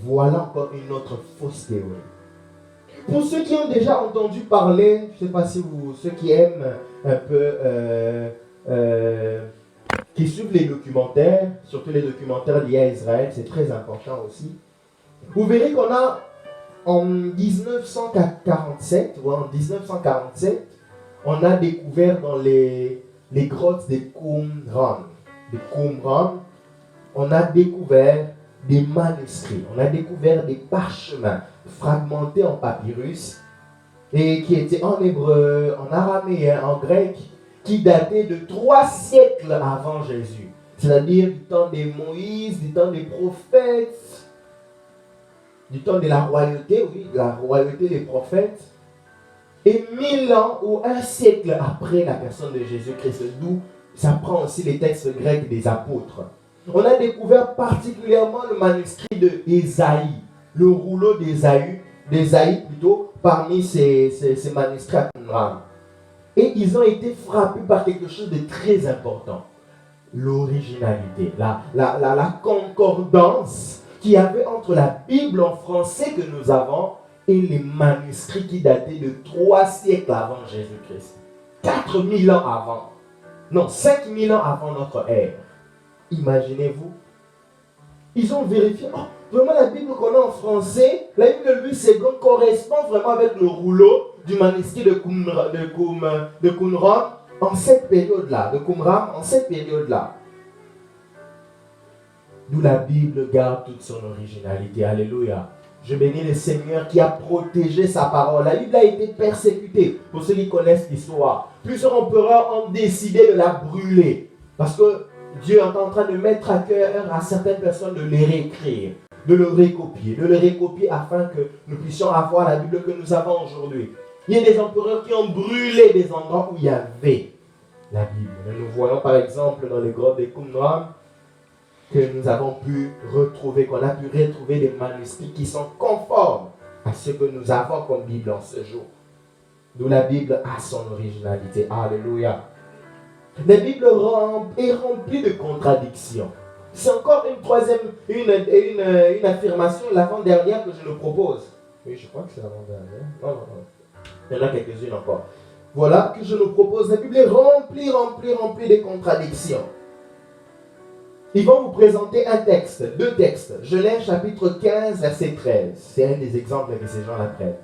Voilà encore une autre fausse théorie. Pour ceux qui ont déjà entendu parler, je ne sais pas si ceux qui aiment un peu, qui suivent les documentaires, surtout les documentaires liés à Israël, c'est très important aussi. Vous verrez qu'on a en 1947, on a découvert dans les grottes des Qumran, on a découvert des manuscrits, on a découvert des parchemins fragmentés en papyrus et qui étaient en hébreu, en araméen, en grec, qui dataient de 3 siècles avant Jésus. C'est-à-dire du temps des Moïse, du temps des prophètes, du temps de la royauté, la royauté des prophètes, et 1000 ans ou 1 siècle après la personne de Jésus-Christ, d'où ça prend aussi les textes grecs des apôtres. On a découvert particulièrement le manuscrit d'Ésaïe, le rouleau d'Ésaïe plutôt, parmi ces manuscrits à Qumran. Et ils ont été frappés par quelque chose de très important. L'originalité, la concordance qu'il y avait entre la Bible en français que nous avons et les manuscrits qui dataient de 3 siècles avant Jésus-Christ. 4000 ans avant. Non, 5000 ans avant notre ère. Imaginez-vous. Ils ont vérifié. Oh, vraiment, la Bible qu'on a en français, la Bible de Louis II correspond vraiment avec le rouleau du manuscrit de Qumran en cette période-là. De Qumran en cette période-là. D'où la Bible garde toute son originalité. Alléluia. Je bénis le Seigneur qui a protégé sa parole. La Bible a été persécutée. Pour ceux qui connaissent l'histoire, plusieurs empereurs ont décidé de la brûler. Parce que Dieu est en train de mettre à cœur à certaines personnes de les réécrire, de le recopier afin que nous puissions avoir la Bible que nous avons aujourd'hui. Il y a des empereurs qui ont brûlé des endroits où il y avait la Bible. Nous voyons par exemple dans les grottes de Qumran que nous avons pu retrouver, qu'on a pu retrouver des manuscrits qui sont conformes à ce que nous avons comme Bible en ce jour. D'où la Bible a son originalité. Alléluia. La Bible est remplie de contradictions. C'est encore une affirmation, l'avant-dernière que je nous propose. Oui, je crois que c'est l'avant-dernière. Non. Il y en a quelques-unes encore. Voilà que je nous propose. La Bible est remplie de contradictions. Ils vont vous présenter un texte, 2 textes. Genèse chapitre 15, verset 13. C'est un des exemples que ces gens-là prennent.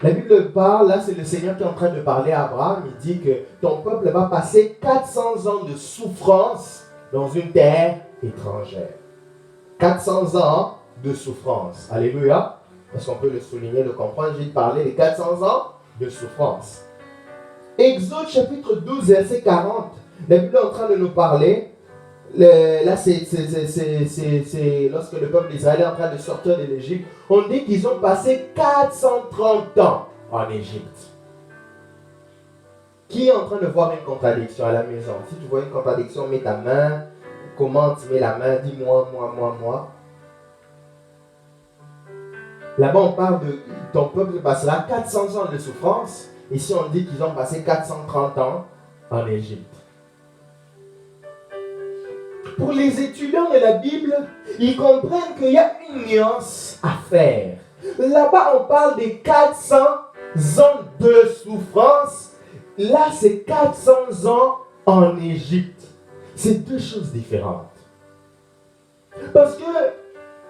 La Bible parle, là c'est le Seigneur qui est en train de parler à Abraham. Il dit que ton peuple va passer 400 ans de souffrance dans une terre étrangère. 400 ans de souffrance. Alléluia. Est-ce qu'on peut le souligner, le comprendre? J'ai parlé des 400 ans de souffrance. Exode chapitre 12, verset 40. La Bible est en train de nous parler. Là, c'est lorsque le peuple d'Israël est en train de sortir de l'Égypte. On dit qu'ils ont passé 430 ans en Égypte. Qui est en train de voir une contradiction à la maison? Si tu vois une contradiction, mets ta main. Comment tu mets la main? Dis-moi, moi. Là-bas, on parle de ton peuple passera 400 ans de souffrance. Ici, on dit qu'ils ont passé 430 ans en Égypte. Pour les étudiants de la Bible, ils comprennent qu'il y a une nuance à faire. Là-bas, on parle des 400 ans de souffrance. Là, c'est 400 ans en Égypte. C'est 2 choses différentes. Parce que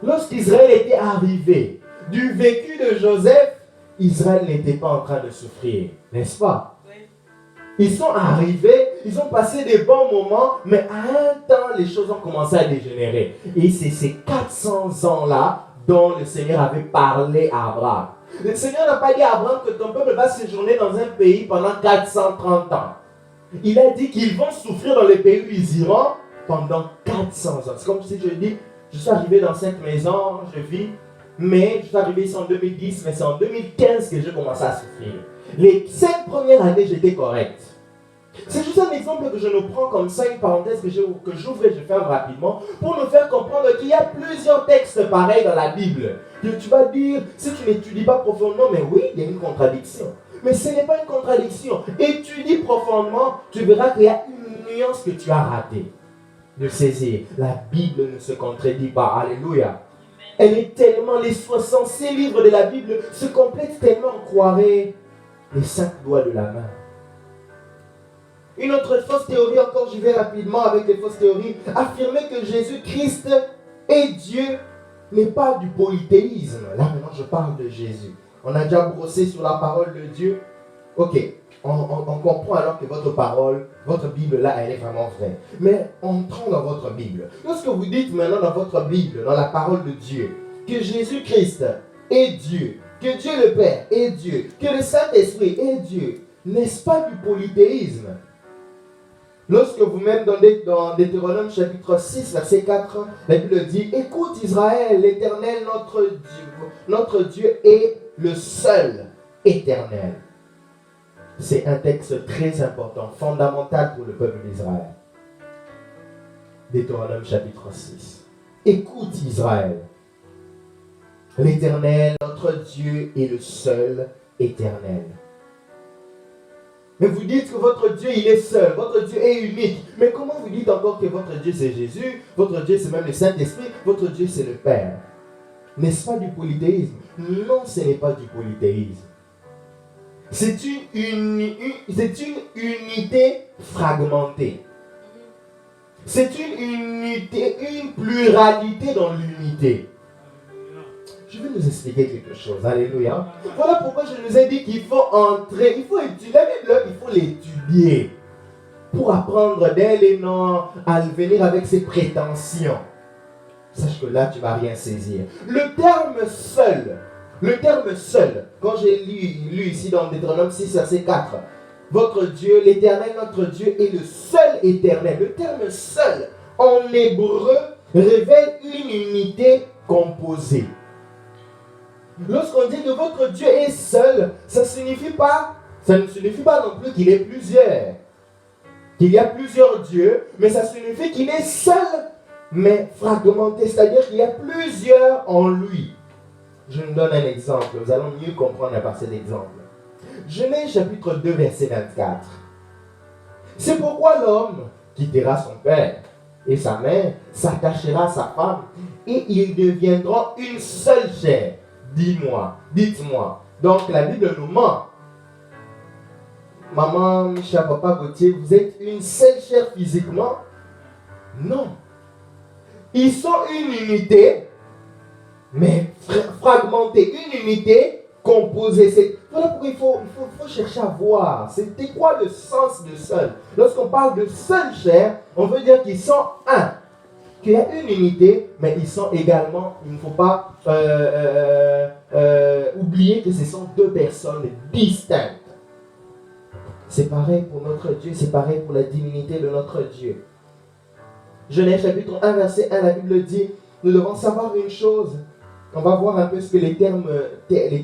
lorsqu'Israël était arrivé, du vécu de Joseph, Israël n'était pas en train de souffrir, n'est-ce pas? Ils sont arrivés, ils ont passé des bons moments, mais à un temps, les choses ont commencé à dégénérer. Et c'est ces 400 ans-là dont le Seigneur avait parlé à Abraham. Le Seigneur n'a pas dit à Abraham que ton peuple va séjourner dans un pays pendant 430 ans. Il a dit qu'ils vont souffrir dans les pays où ils iront pendant 400 ans. C'est comme si je dis, je suis arrivé dans cette maison, je vis, mais je suis arrivé ici en 2010, mais c'est en 2015 que j'ai commencé à souffrir. Les 5 premières années, j'étais correct. C'est juste un exemple que je nous prends comme ça, une parenthèse que j'ouvre et je ferme rapidement, pour nous faire comprendre qu'il y a plusieurs textes pareils dans la Bible. Que tu vas dire, si tu n'étudies pas profondément, mais oui, il y a une contradiction. Mais ce n'est pas une contradiction. Étudie profondément, tu verras qu'il y a une nuance que tu as ratée de saisir. La Bible ne se contredit pas. Alléluia. Elle est tellement, les 66 livres de la Bible se complètent tellement, on croirait les 5 doigts de la main. Une autre fausse théorie, encore j'y vais rapidement avec les fausses théories, affirmer que Jésus-Christ est Dieu n'est pas du polythéisme. Là maintenant je parle de Jésus. On a déjà brossé sur la parole de Dieu. Ok, on comprend alors que votre parole, votre Bible là, elle est vraiment vraie. Mais entrons dans votre Bible. Lorsque vous dites maintenant dans votre Bible, dans la parole de Dieu, que Jésus-Christ est Dieu, que Dieu le Père est Dieu, que le Saint-Esprit est Dieu, n'est-ce pas du polythéisme? Lorsque vous-même dans Deutéronome chapitre 6, verset 4, la Bible dit, écoute Israël, l'Éternel notre Dieu est le seul éternel. C'est un texte très important, fondamental pour le peuple d'Israël. Deutéronome chapitre 6. Écoute Israël, l'Éternel notre Dieu est le seul éternel. Mais vous dites que votre Dieu, il est seul, votre Dieu est unique. Mais comment vous dites encore que votre Dieu, c'est Jésus, votre Dieu, c'est même le Saint-Esprit, votre Dieu, c'est le Père? N'est-ce pas du polythéisme? Non, ce n'est pas du polythéisme. C'est une unité fragmentée. C'est une unité, une pluralité dans l'unité. Je vais nous expliquer quelque chose. Alléluia. Voilà pourquoi je nous ai dit qu'il faut entrer, il faut étudier la Bible, il faut l'étudier pour apprendre d'elle et non à venir avec ses prétentions. Sache que là, tu ne vas rien saisir. Le terme seul, quand j'ai lu ici dans Deutéronome 6, verset 4, votre Dieu, l'Éternel, notre Dieu, est le seul éternel. Le terme seul, en hébreu, révèle une unité composée. Lorsqu'on dit que votre Dieu est seul, ça ne signifie pas non plus qu'il est plusieurs. Qu'il y a plusieurs dieux, mais ça signifie qu'il est seul, mais fragmenté, c'est-à-dire qu'il y a plusieurs en lui. Je vous donne un exemple, nous allons mieux comprendre à partir d'exemple. Genèse chapitre 2, verset 24. C'est pourquoi l'homme quittera son père et sa mère, s'attachera à sa femme, et ils deviendront une seule chair. Dites-moi. Donc la Bible nous ment. Maman, Micha, papa, Gauthier, vous êtes une seule chair physiquement? Non. Ils sont une unité, mais fragmentée. Une unité composée. Voilà pourquoi il faut chercher à voir. C'était quoi le sens de seul? Lorsqu'on parle de seule chair, on veut dire qu'ils sont un. Qu'il y a une unité, mais ils sont également, il ne faut pas oublier que ce sont deux personnes distinctes. C'est pareil pour notre Dieu, c'est pareil pour la divinité de notre Dieu. Genèse chapitre 1, verset 1, la Bible dit, nous devons savoir une chose. On va voir un peu ce que les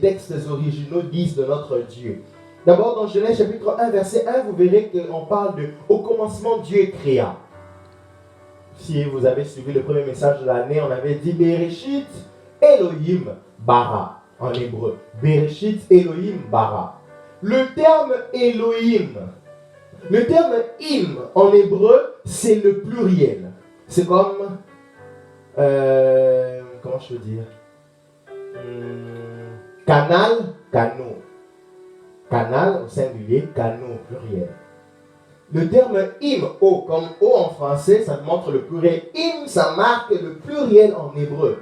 textes originaux disent de notre Dieu. D'abord, dans Genèse chapitre 1, verset 1, vous verrez qu'on parle de « Au commencement, Dieu créa ». Si vous avez suivi le premier message de l'année, on avait dit « Bereshit Elohim bara » en hébreu. « Bereshit Elohim bara ». Le terme Elohim, le terme im en hébreu, c'est le pluriel. C'est comme, comment je peux dire, canal, canot. Canal au singulier, canot au pluriel. Le terme im, o, comme o en français, ça montre le pluriel. Im, ça marque le pluriel en hébreu.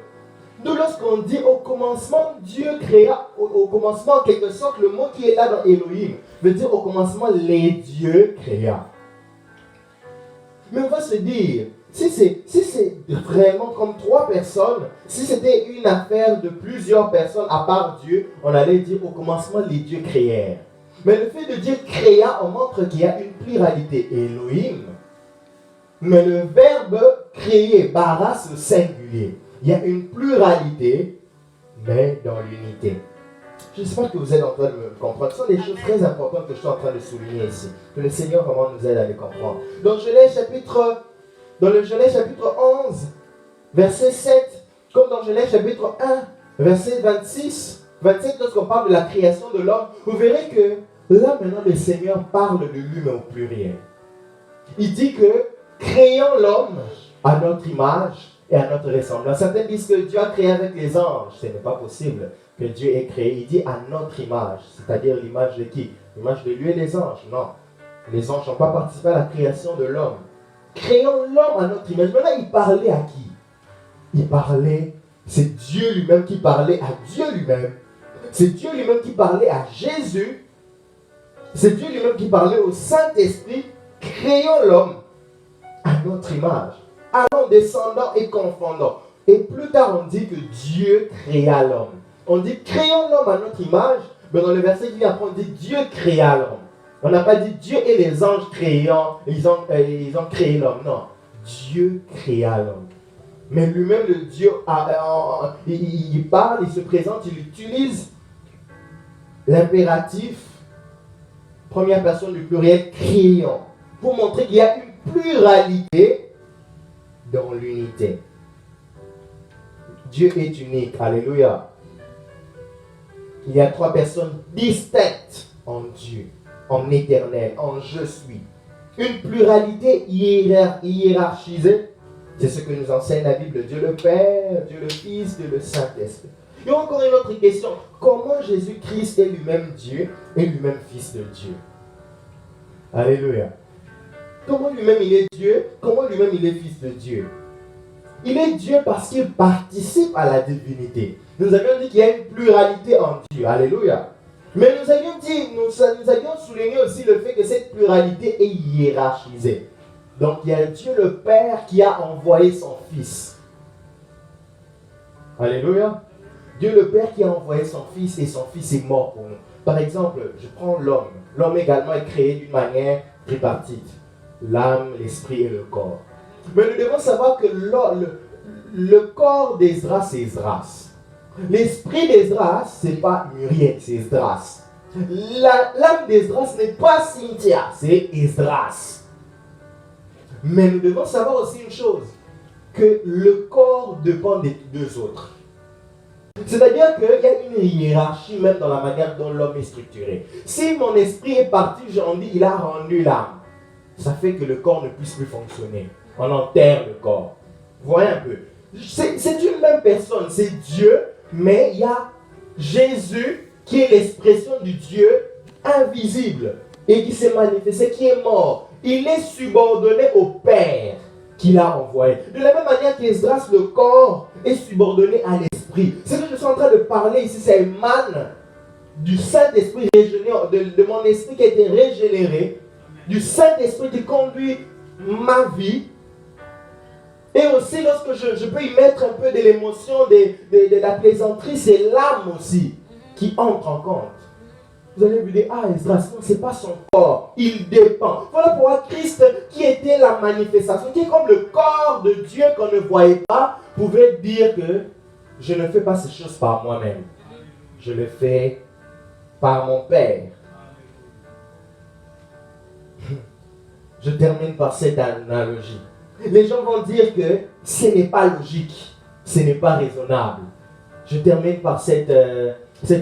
D'où lorsqu'on dit au commencement, Dieu créa, au commencement, en quelque sorte, le mot qui est là dans Elohim, veut dire au commencement, les dieux créa. Mais on va se dire, si c'est vraiment comme trois personnes, si c'était une affaire de plusieurs personnes à part Dieu, on allait dire au commencement, les dieux créèrent. Mais le fait de dire créa, on montre qu'il y a une pluralité, Elohim. Mais le verbe créer, bara, c'est singulier. Il y a une pluralité, mais dans l'unité. J'espère que vous êtes en train de me comprendre. Ce sont des choses très importantes que je suis en train de souligner ici. Que le Seigneur vraiment nous aide à les comprendre. Dans le Genèse chapitre 11, verset 7, comme dans Genèse chapitre 1, verset 26, 27, lorsqu'on parle de la création de l'homme, vous verrez que là maintenant le Seigneur parle de lui-même au pluriel. Il dit que créons l'homme à notre image et à notre ressemblance. Certains disent que Dieu a créé avec les anges. Ce n'est pas possible que Dieu ait créé. Il dit à notre image, c'est-à-dire l'image de qui? L'image de lui et les anges. Non. Les anges n'ont pas participé à la création de l'homme. Créons l'homme à notre image. Maintenant, il parlait à qui? Il parlait, c'est Dieu lui-même qui parlait à Dieu lui-même. C'est Dieu lui-même qui parlait à Jésus. C'est Dieu lui-même qui parlait au Saint-Esprit. Créons l'homme à notre image. Allons descendant et confondant. Et plus tard, on dit que Dieu créa l'homme. On dit créons l'homme à notre image, mais dans le verset qui vient après, on dit Dieu créa l'homme. On n'a pas dit Dieu et les anges créant, ils ont créé l'homme. Non, Dieu créa l'homme. Mais lui-même, le Dieu, il parle, il se présente, il utilise l'impératif, première personne du pluriel, créant, pour montrer qu'il y a une pluralité dans l'unité. Dieu est unique, alléluia. Il y a trois personnes distinctes en Dieu, en éternel, en je suis. Une pluralité hiérarchisée, C'est ce que nous enseigne la Bible. Dieu le Père, Dieu le Fils, Dieu le Saint-Esprit. Il y a encore une autre question. Comment Jésus-Christ est lui-même Dieu et lui-même Fils de Dieu? Alléluia. Comment lui-même il est Dieu? Comment lui-même il est Fils de Dieu? Il est Dieu parce qu'il participe à la divinité. Nous avions dit qu'il y a une pluralité en Dieu. Alléluia. Mais nous avions souligné aussi le fait que cette pluralité est hiérarchisée. Donc il y a Dieu le Père qui a envoyé son Fils. Alléluia. Dieu le Père qui a envoyé son Fils et son Fils est mort pour nous. Par exemple, je prends l'homme. L'homme également est créé d'une manière tripartite. L'âme, l'esprit et le corps. Mais nous devons savoir que le corps d'Esdras, c'est Esdras. L'esprit d'Esdras, c'est pas Muriel, c'est Esdras. L'âme d'Esdras n'est pas Cynthia, c'est Esdras. Mais nous devons savoir aussi une chose, que le corps dépend des deux autres. C'est-à-dire qu'il y a une hiérarchie même dans la manière dont l'homme est structuré. Si mon esprit est parti, j'en dis, il a rendu l'âme. Ça fait que le corps ne puisse plus fonctionner. On enterre le corps. Voyez un peu. C'est une même personne, c'est Dieu, mais il y a Jésus qui est l'expression du Dieu invisible et qui s'est manifesté, qui est mort. Il est subordonné au Père qui l'a envoyé. De la même manière qu'Esdras, le corps est subordonné à l'esprit. Ce que je suis en train de parler ici, ça émane du Saint-Esprit régénéré, de mon esprit qui a été régénéré, du Saint-Esprit qui conduit ma vie. Et aussi, lorsque je peux y mettre un peu de l'émotion, de la plaisanterie, c'est l'âme aussi qui entre en compte. Vous allez vous dire, ah, Esdras, non, ce n'est pas son corps, il dépend. Voilà pourquoi Christ, qui était la manifestation, qui est comme le corps de Dieu qu'on ne voyait pas, pouvait dire que je ne fais pas ces choses par moi-même. Je le fais par mon Père. Je termine par cette analogie. Les gens vont dire que ce n'est pas logique, ce n'est pas raisonnable. Je termine par cette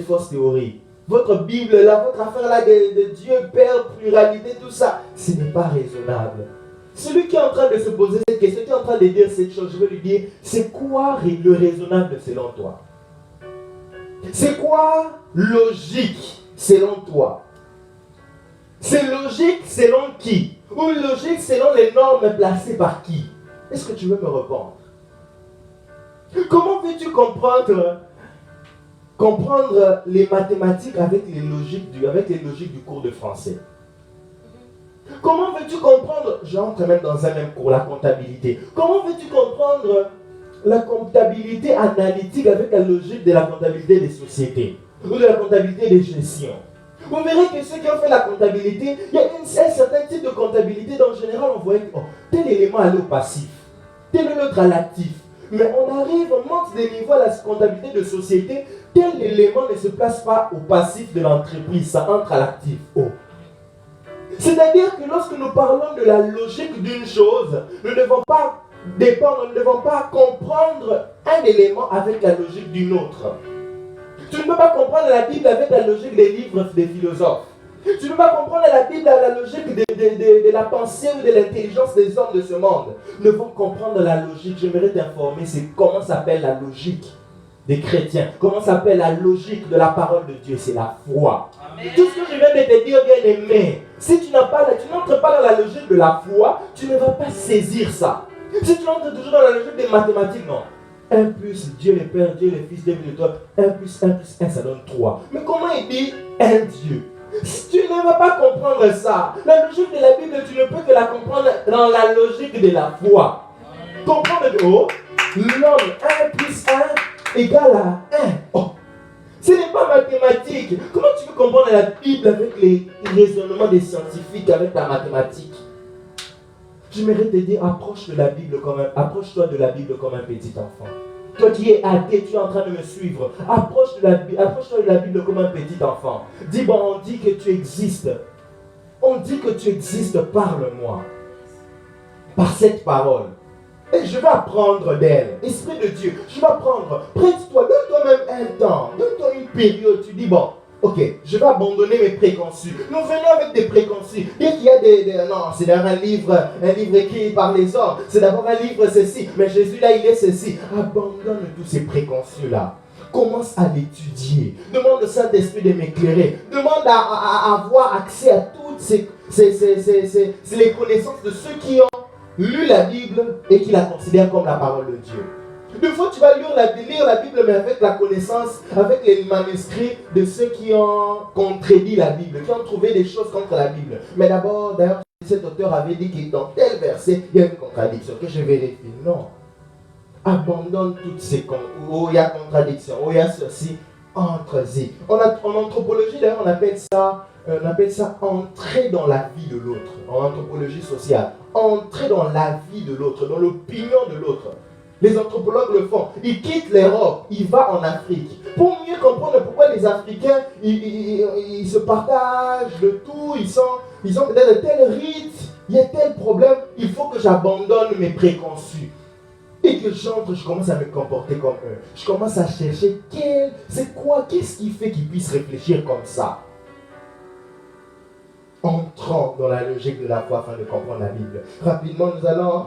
fausse théorie. Votre Bible là, votre affaire là de Dieu, Père, pluralité, tout ça, ce n'est pas raisonnable. Celui qui est en train de se poser cette question, qui est en train de dire cette chose, je vais lui dire, c'est quoi le raisonnable selon toi? C'est quoi logique selon toi? C'est logique selon qui? Ou logique selon les normes placées par qui? Est-ce que tu veux me répondre? Comment veux-tu comprendre les mathématiques avec les logiques du cours de français? Comment veux-tu comprendre, j'entre même dans un même cours, la comptabilité. Comment veux-tu comprendre la comptabilité analytique avec la logique de la comptabilité des sociétés ou de la comptabilité des gestions? Vous verrez que ceux qui ont fait la comptabilité, il y a un certain type de comptabilité dont en général on voit que tel élément allait au passif, tel autre à l'actif. Mais on monte des niveaux à la comptabilité de société, tel élément ne se place pas au passif de l'entreprise, ça entre à l'actif. C'est-à-dire que lorsque nous parlons de la logique d'une chose, nous ne devons pas dépendre, nous ne devons pas comprendre un élément avec la logique d'une autre. Tu ne peux pas comprendre la Bible avec la logique des livres des philosophes. Tu ne peux pas comprendre la Bible à la logique de la pensée ou de l'intelligence des hommes de ce monde. Nous devons comprendre la logique. J'aimerais t'informer, c'est comment s'appelle la logique des chrétiens. Comment s'appelle la logique de la parole de Dieu? C'est la foi. Amen. Tout ce que je viens de te dire, bien aimé, si tu n'entres pas dans la logique de la foi, tu ne vas pas saisir ça. Si tu entres toujours dans la logique des mathématiques, non. 1 plus Dieu le Père, Dieu le Fils, Dieu le Toi, 1 plus 1 plus 1, ça donne 3. Mais comment il dit un Dieu? Tu ne vas pas comprendre ça. La logique de la Bible, tu ne peux que la comprendre dans la logique de la foi. Comprendre que l'homme 1 plus 1 égale à 1. Oh. Ce n'est pas mathématique. Comment tu peux comprendre la Bible avec les raisonnements des scientifiques, avec la mathématique? J'aimerais te dire, approche-toi de la Bible comme un petit enfant. Toi qui es athée, tu es en train de me suivre. Approche-toi de la Bible comme un petit enfant. Dis, bon, on dit que tu existes. On dit que tu existes, parle-moi. Par cette parole. Et je vais apprendre d'elle. Esprit de Dieu, je vais apprendre. Prête-toi, donne-toi même un temps. Donne-toi une période. Tu dis, bon, ok, Je vais abandonner mes préconçus. Nous venons avec des préconçus. Dès qu'il y a non, c'est d'abord un livre écrit par les hommes. C'est d'abord un livre ceci. Mais Jésus là, il est ceci. Abandonne tous ces préconçus-là. Commence à l'étudier. Demande au Saint-Esprit de m'éclairer. Demande à avoir accès à toutes les connaissances de ceux qui ont lu la Bible et qui la considèrent comme la parole de Dieu. Des fois, tu vas lire la Bible, mais avec la connaissance, avec les manuscrits de ceux qui ont contredit la Bible, qui ont trouvé des choses contre la Bible. Mais d'abord, d'ailleurs, cet auteur avait dit que dans tel verset, il y a une contradiction, que je vérifie. Non. Abandonne toutes ces où il y a contradiction, où il y a ceci, entre-y. En anthropologie, d'ailleurs, on appelle ça entrer dans la vie de l'autre. En anthropologie sociale, entrer dans la vie de l'autre, dans l'opinion de l'autre. Les anthropologues le font. Ils quittent l'Europe, ils vont en Afrique. Pour mieux comprendre pourquoi les Africains, ils se partagent de tout, ils ont peut-être tel rite, il y a tel problème, il faut que j'abandonne mes préconçus. Et que j'entre, je commence à me comporter comme eux. Je commence à chercher qu'est-ce qui fait qu'ils puissent réfléchir comme ça. Entrons dans la logique de la foi afin de comprendre la Bible. Rapidement, nous allons...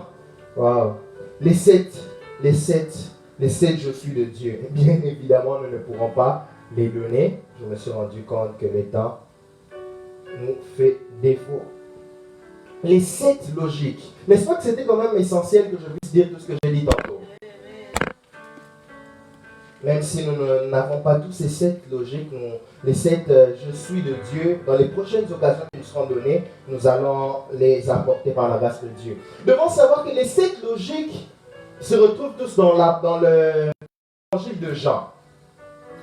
Wow. Les sept je suis de Dieu. Bien évidemment, nous ne pourrons pas les donner. Je me suis rendu compte que le temps nous fait défaut. Les 7 logiques. N'est-ce pas que c'était quand même essentiel que je puisse dire tout ce que j'ai dit tantôt? Même si nous n'avons pas tous ces 7 logiques, les 7 je suis de Dieu, dans les prochaines occasions qui nous seront données, nous allons les apporter par la grâce de Dieu. Nous devons savoir que les 7 logiques se retrouvent tous dans l'évangile de Jean.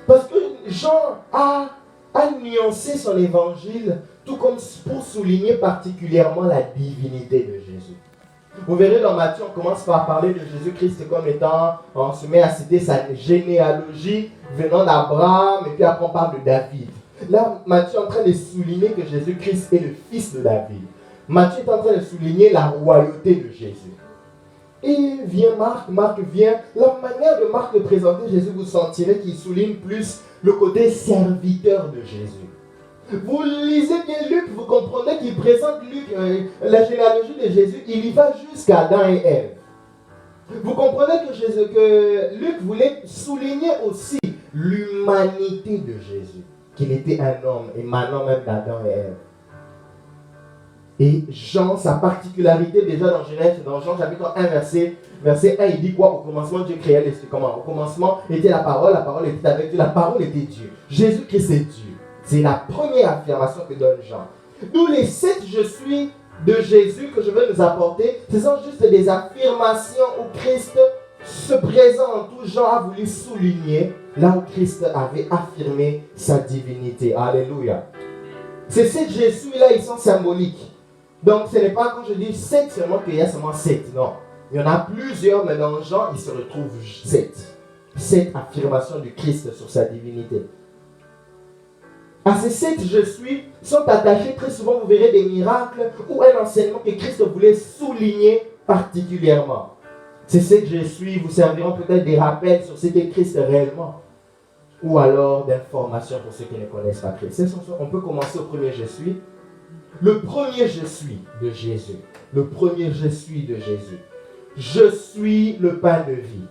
Parce que Jean a nuancé son évangile, tout comme pour souligner particulièrement la divinité de Jésus. Vous verrez dans Matthieu, on commence par parler de Jésus-Christ comme étant, on se met à citer sa généalogie venant d'Abraham, et puis après on parle de David. Là, Matthieu est en train de souligner que Jésus-Christ est le fils de David. Matthieu est en train de souligner la royauté de Jésus. Et vient Marc vient. La manière de Marc de présenter Jésus, vous sentirez qu'il souligne plus le côté serviteur de Jésus. Vous lisez bien Luc, vous comprenez qu'il présente la généalogie de Jésus, il y va jusqu'à Adam et Ève. Vous comprenez que Luc voulait souligner aussi l'humanité de Jésus, qu'il était un homme, émanant même d'Adam et Ève. Et Jean, sa particularité déjà dans Jean chapitre 1, verset 1, il dit quoi? Au commencement, Dieu créa les cieux. Comment? Au commencement était la parole était avec Dieu, la parole était Dieu. Jésus-Christ est Dieu. C'est la première affirmation que donne Jean. Nous, les 7 je suis de Jésus que je veux nous apporter, ce sont juste des affirmations où Christ se présente, où Jean a voulu souligner là où Christ avait affirmé sa divinité. Alléluia. Ces 7 je suis là, ils sont symboliques. Donc ce n'est pas quand je dis 7 seulement qu'il y a seulement 7. Non. Il y en a plusieurs, mais dans Jean, il se retrouve 7. 7 affirmations du Christ sur sa divinité. À ces 7 je suis sont attachés très souvent, vous verrez, des miracles ou un enseignement que Christ voulait souligner particulièrement. Ces 7 je suis vous serviront peut-être des rappels sur ce qu'est Christ réellement, ou alors d'informations pour ceux qui ne connaissent pas Christ. On peut commencer au premier je suis. Le premier je suis de Jésus. Le premier je suis de Jésus. Je suis le pain de vie.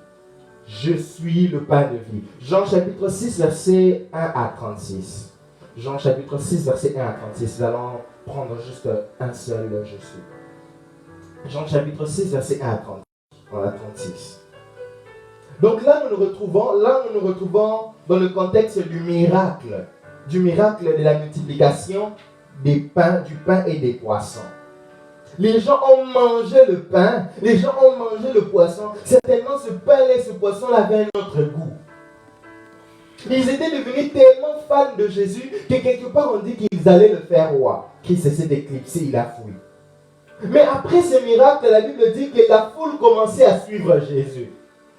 Je suis le pain de vie. Jean chapitre 6, verset 1 à 36. Jean chapitre 6, verset 1 à 36. Nous allons prendre juste un seul je suis. Jean chapitre 6, verset 1 à 36. Donc là, nous nous retrouvons dans le contexte du miracle de la multiplication du pain et des poissons. Les gens ont mangé le pain, les gens ont mangé le poisson. Certainement, ce pain et ce poisson avaient un autre goût. Ils étaient devenus tellement fans de Jésus que quelque part on dit qu'ils allaient le faire roi. Christ s'est éclipsé, il a fui. Mais après ce miracle, la Bible dit que la foule commençait à suivre Jésus.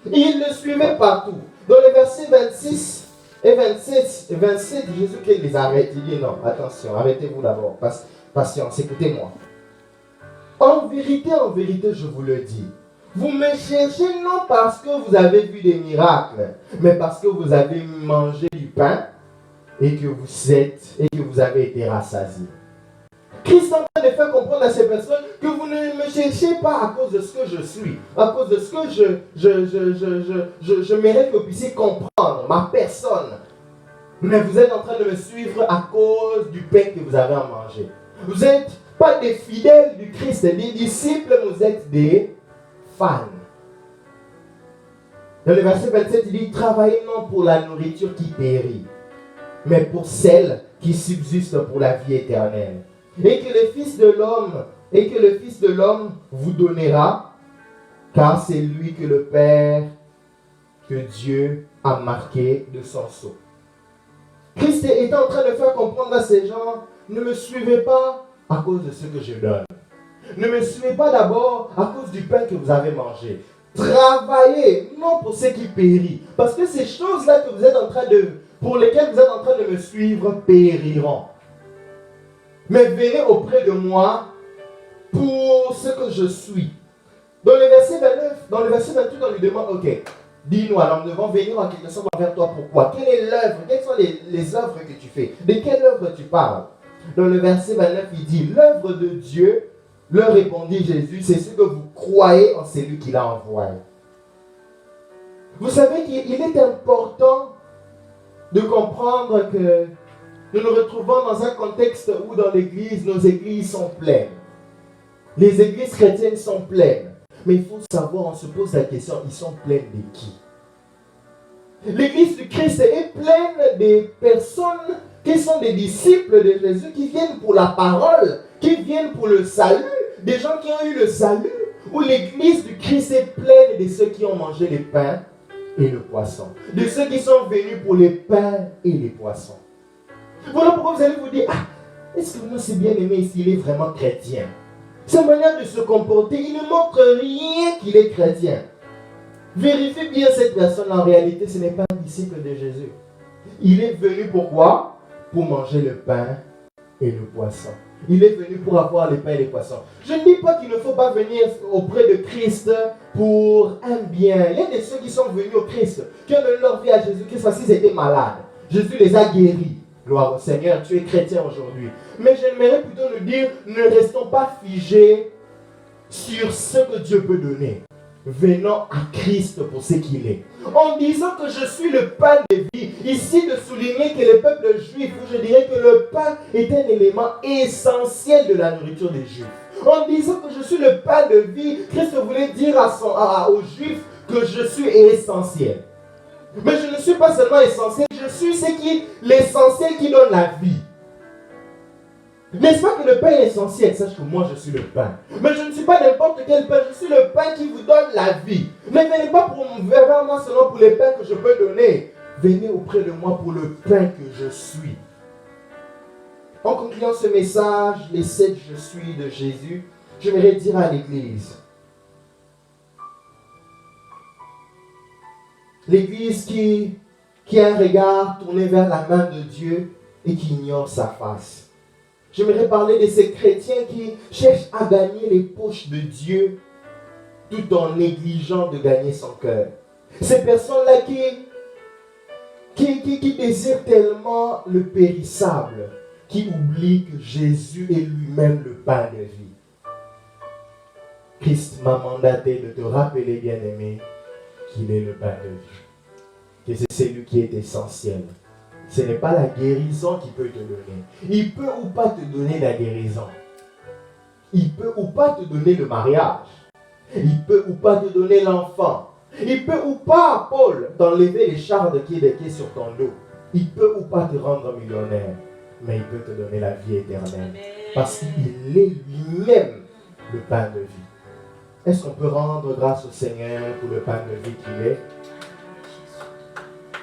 Ils le suivaient partout. Dans les versets 26 et 27, Jésus-Christ les arrête. Il dit non, attention, arrêtez-vous d'abord. Patience, écoutez-moi. En vérité, je vous le dis. Vous me cherchez non parce que vous avez vu des miracles, mais parce que vous avez mangé du pain et que vous avez été rassasiés. Christ est en train de faire comprendre à ces personnes que vous ne me cherchez pas à cause de ce que je suis, à cause de ce que je mérite que vous puissiez comprendre, ma personne. Mais vous êtes en train de me suivre à cause du pain que vous avez à manger. Vous n'êtes pas des fidèles du Christ, des disciples, vous êtes des fans. Dans le verset 27, il dit, travaillez non pour la nourriture qui périt, mais pour celle qui subsiste pour la vie éternelle. Et que le Fils de l'homme vous donnera, car c'est lui que le Père, que Dieu a marqué de son sceau. Christ est en train de faire comprendre à ces gens, ne me suivez pas à cause de ce que je donne. Ne me suivez pas d'abord à cause du pain que vous avez mangé. Travaillez, non pour ce qui périt. Parce que ces choses-là que vous êtes en train pour lesquelles vous êtes en train de me suivre périront. Mais venez auprès de moi pour ce que je suis. Dans le verset 29, dans le verset 28, on lui demande, ok, dis-nous, alors nous devons venir en quelque sorte vers toi. Pourquoi? Quelle est l'œuvre? Quelles sont les œuvres que tu fais? De quelle œuvre tu parles? Dans le verset 29, il dit, l'œuvre de Dieu, leur répondit Jésus, c'est ce que vous croyez en celui qui l'a envoyé. Vous savez qu'il est important de comprendre que nous nous retrouvons dans un contexte où dans l'église, nos églises sont pleines. Les églises chrétiennes sont pleines. Mais il faut savoir, on se pose la question, ils sont pleines de qui? L'église du Christ est pleine de personnes qui sont des disciples de Jésus, qui viennent pour la parole, qui viennent pour le salut, des gens qui ont eu le salut, où l'église du Christ est pleine de ceux qui ont mangé les pains et le poisson, de ceux qui sont venus pour les pains et les poissons. Voilà pourquoi vous allez vous dire, est-ce que c'est bien aimé ici, il est vraiment chrétien? Sa manière de se comporter, il ne montre rien qu'il est chrétien. Vérifiez bien cette personne, en réalité, ce n'est pas un disciple de Jésus. Il est venu pourquoi? Pour manger le pain et le poisson. Il est venu pour avoir le pain et les poissons. Je ne dis pas qu'il ne faut pas venir auprès de Christ pour un bien. Il y a des ceux qui sont venus au Christ, qui ont donné leur vie à Jésus-Christ parce qu'ils étaient malades. Jésus les a guéris. Gloire au Seigneur, tu es chrétien aujourd'hui. Mais j'aimerais plutôt nous dire, ne restons pas figés sur ce que Dieu peut donner. Venons à Christ pour ce qu'il est. En disant que je suis le pain de vie, ici de souligner que le peuple juif, je dirais que le pain est un élément essentiel de la nourriture des Juifs. En disant que je suis le pain de vie, Christ voulait dire aux Juifs que je suis essentiel. Mais je ne suis pas seulement essentiel, je suis l'essentiel qui donne la vie. N'est-ce pas que le pain est essentiel? Sache que moi je suis le pain. Mais je ne suis pas n'importe quel pain, je suis le pain qui vous donne la vie. Ne venez pas vers moi seulement pour les pains que je peux donner. Venez auprès de moi pour le pain que je suis. En concluant ce message, les 7 je suis de Jésus, j'aimerais dire à l'église. L'église qui a un regard tourné vers la main de Dieu et qui ignore sa face. J'aimerais parler de ces chrétiens qui cherchent à gagner les poches de Dieu tout en négligeant de gagner son cœur. Ces personnes-là qui désirent tellement le périssable, qui oublient que Jésus est lui-même le pain de vie. Christ m'a mandaté de te rappeler, bien-aimé, qu'il est le pain de vie. Que c'est celui qui est essentiel. Ce n'est pas la guérison qu'il peut te donner. Il peut ou pas te donner la guérison. Il peut ou pas te donner le mariage. Il peut ou pas te donner l'enfant. Il peut ou pas, Paul, t'enlever les chardes qui est sur ton dos. Il peut ou pas te rendre millionnaire. Mais il peut te donner la vie éternelle. Parce qu'il est lui-même le pain de vie. Est-ce qu'on peut rendre grâce au Seigneur pour le pain de vie qu'il est?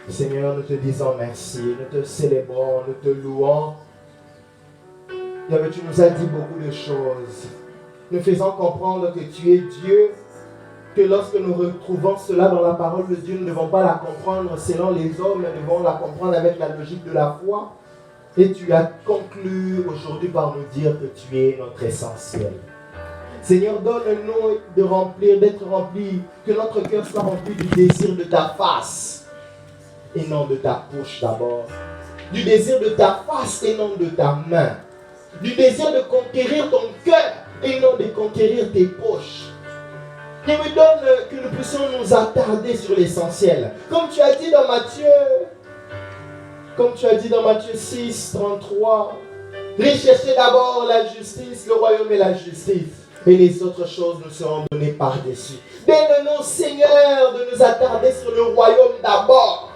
Seigneur, nous te disons merci, nous te célébrons, nous te louons. Tu nous as dit beaucoup de choses. Nous faisons comprendre que tu es Dieu, que lorsque nous retrouvons cela dans la parole de Dieu, nous ne devons pas la comprendre selon les hommes, nous devons la comprendre avec la logique de la foi. Et tu as conclu aujourd'hui par nous dire que tu es notre essentiel. Seigneur, donne-nous d'être remplis, que notre cœur soit rempli du désir de ta face et non de ta bouche d'abord. du désir de ta face et non de ta main, du désir de conquérir ton cœur et non de conquérir tes poches. Il me donne que nous puissions nous attarder sur l'essentiel. Comme tu as dit dans Matthieu 6, 33, recherchez d'abord la justice, le royaume et la justice, et les autres choses nous seront données par-dessus. Donne-nous, Seigneur, de nous attarder sur le royaume d'abord,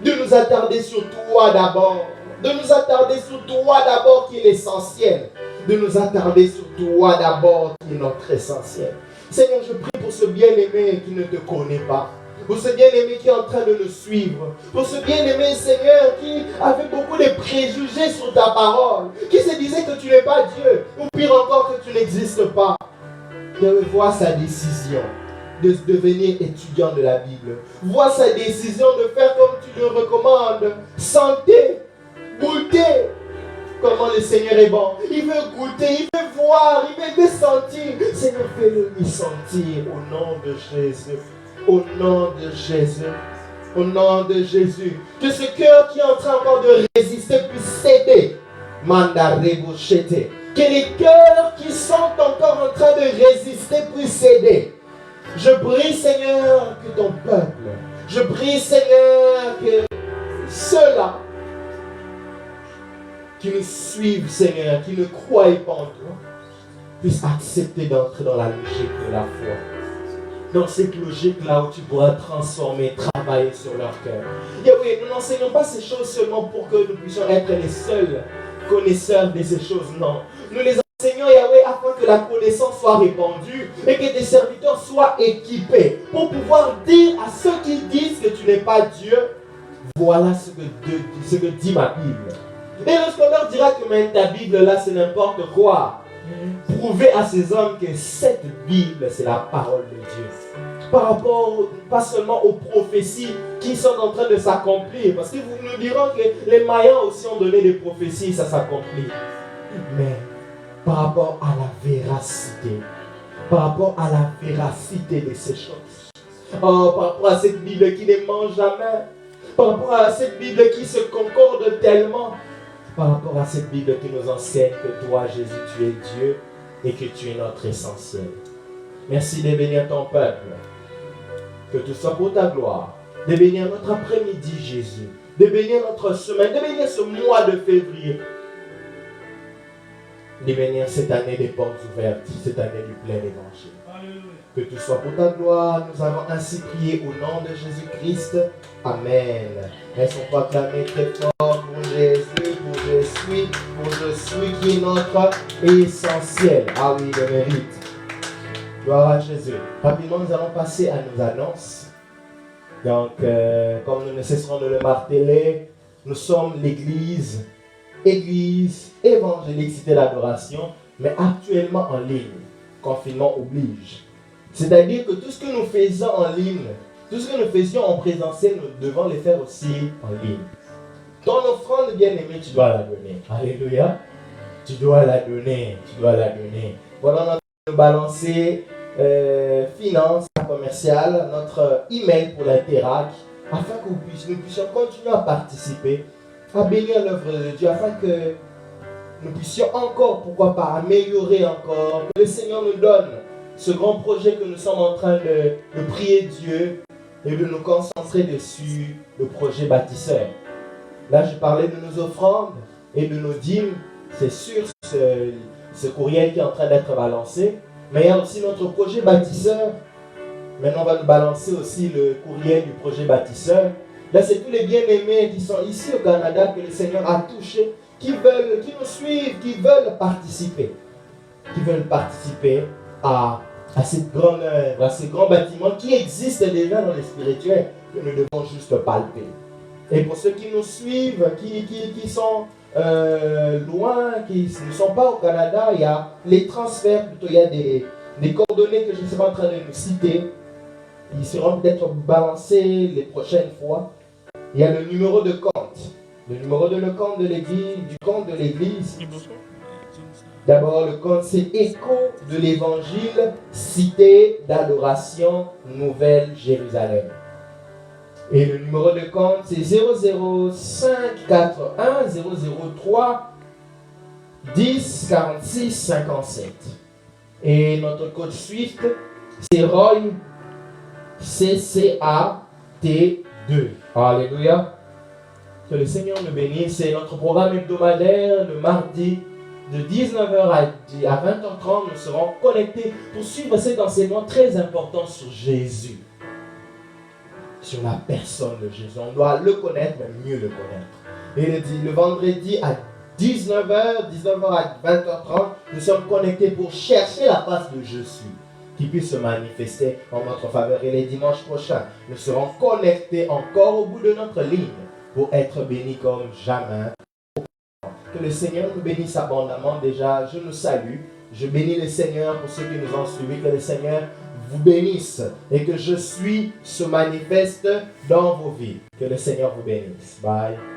de nous attarder sur toi d'abord, de nous attarder sur toi d'abord qui est l'essentiel, de nous attarder sur toi d'abord qui est notre essentiel. Seigneur, je prie pour ce bien-aimé qui ne te connaît pas, pour ce bien-aimé qui est en train de nous suivre, pour ce bien-aimé, Seigneur, qui avait beaucoup de préjugés sur ta parole, qui se disait que tu n'es pas Dieu, ou pire encore que tu n'existes pas. Vois sa décision de devenir étudiant de la Bible. Vois sa décision de faire comme tu le recommandes. Santé, goûter comment le Seigneur est bon. Il veut goûter, il veut voir, il veut sentir. Seigneur, fais-le lui sentir au nom de Jésus. Au nom de Jésus. Au nom de Jésus. Que ce cœur qui est en train encore de résister puisse céder. Mandarebochete. Que les cœurs qui sont encore en train de résister puissent céder. Je prie, Seigneur, que ton peuple, je prie, Seigneur, que ceux-là qui nous suivent, Seigneur, qui ne croient pas en toi, puissent accepter d'entrer dans la logique de la foi. Dans cette logique-là où tu pourras transformer, travailler sur leur cœur. Yahweh, nous n'enseignons pas ces choses seulement pour que nous puissions être les seuls connaisseurs de ces choses, non. Nous les enseignons, Yahweh, afin que la connaissance soit répandue et que tes serviteurs soient équipés pour pouvoir dire à ceux qui disent que tu n'es pas Dieu, voilà ce que dit ma Bible. Et lorsqu'on leur dira que même ta Bible là c'est n'importe quoi, prouvez à ces hommes que cette Bible c'est la parole de Dieu. Par rapport, pas seulement aux prophéties qui sont en train de s'accomplir, parce que vous nous dirons que les Mayens aussi ont donné des prophéties, ça s'accomplit. Mais par rapport à la véracité, de ces choses, par rapport à cette Bible qui ne ment jamais, par rapport à cette Bible qui se concorde tellement, par rapport à cette Bible qui nous enseigne que toi, Jésus, tu es Dieu et que tu es notre essentiel. Merci de bénir ton peuple. Que tout soit pour ta gloire. De bénir notre après-midi, Jésus. De bénir notre semaine. De bénir ce mois de février. De bénir cette année des portes ouvertes. Cette année du plein évangile. Que tout soit pour ta gloire. Nous avons ainsi prié au nom de Jésus-Christ. Amen. Laissons proclamer très fort pour Jésus, pour je suis qui est notre essentiel. Ah oui, le mérite. Gloire à Jésus. Rapidement, nous allons passer à nos annonces. Donc, comme nous ne cesserons de le marteler, nous sommes l'église évangélique Cité d'Adoration, mais actuellement en ligne. Confinement oblige. C'est-à-dire que tout ce que nous faisons en ligne, tout ce que nous faisions en présentiel, nous devons le faire aussi en ligne. Ton offrande bien-aimée, tu dois la donner. Alléluia. Tu dois la donner. Voilà, on a balancer finance commerciale, notre email pour l'Interac, afin que nous puissions continuer à participer, à bénir l'œuvre de Dieu, afin que nous puissions encore, pourquoi pas, améliorer encore, que le Seigneur nous donne ce grand projet que nous sommes en train de prier Dieu et de nous concentrer dessus, le projet bâtisseur. Là, je parlais de nos offrandes et de nos dîmes, c'est sur ce courriel qui est en train d'être balancé. Mais il y a aussi notre projet bâtisseur. Maintenant, on va nous balancer aussi le courriel du projet bâtisseur. Là, c'est tous les bien-aimés qui sont ici au Canada que le Seigneur a touchés, qui nous suivent, qui veulent participer. Qui veulent participer à cette grande œuvre, à ces grands bâtiments qui existent déjà dans les spirituels, que nous devons juste palper. Et pour ceux qui nous suivent, qui sont loin, qui ne sont pas au Canada, il y a les transferts, plutôt il y a des coordonnées que je ne suis pas en train de nous citer. Ils seront peut-être balancés les prochaines fois. Il y a le numéro de compte. Le numéro de compte de l'église, du compte de l'église. D'abord, le compte, c'est Écho de l'Évangile, Cité d'Adoration, Nouvelle-Jérusalem. Et le numéro de compte, c'est 00541 003 10 46 57. Et notre code SWIFT, c'est Roy CCAT2. Alléluia. Que le Seigneur nous bénisse. C'est notre programme hebdomadaire le mardi de 19h à 20h30. Nous serons connectés pour suivre cet enseignement très important sur Jésus. Sur la personne de Jésus. On doit le connaître, mais mieux le connaître. Et le vendredi à 19h à 20h30, nous sommes connectés pour chercher la face de Jésus qui puisse se manifester en notre faveur. Et les dimanches prochains, nous serons connectés encore au bout de notre ligne pour être bénis comme jamais. Que le Seigneur nous bénisse abondamment. Déjà, je nous salue. Je bénis le Seigneur pour ceux qui nous ont suivis. Que le Seigneur vous bénisse et que je suis se manifeste dans vos vies. Que le Seigneur vous bénisse. Bye.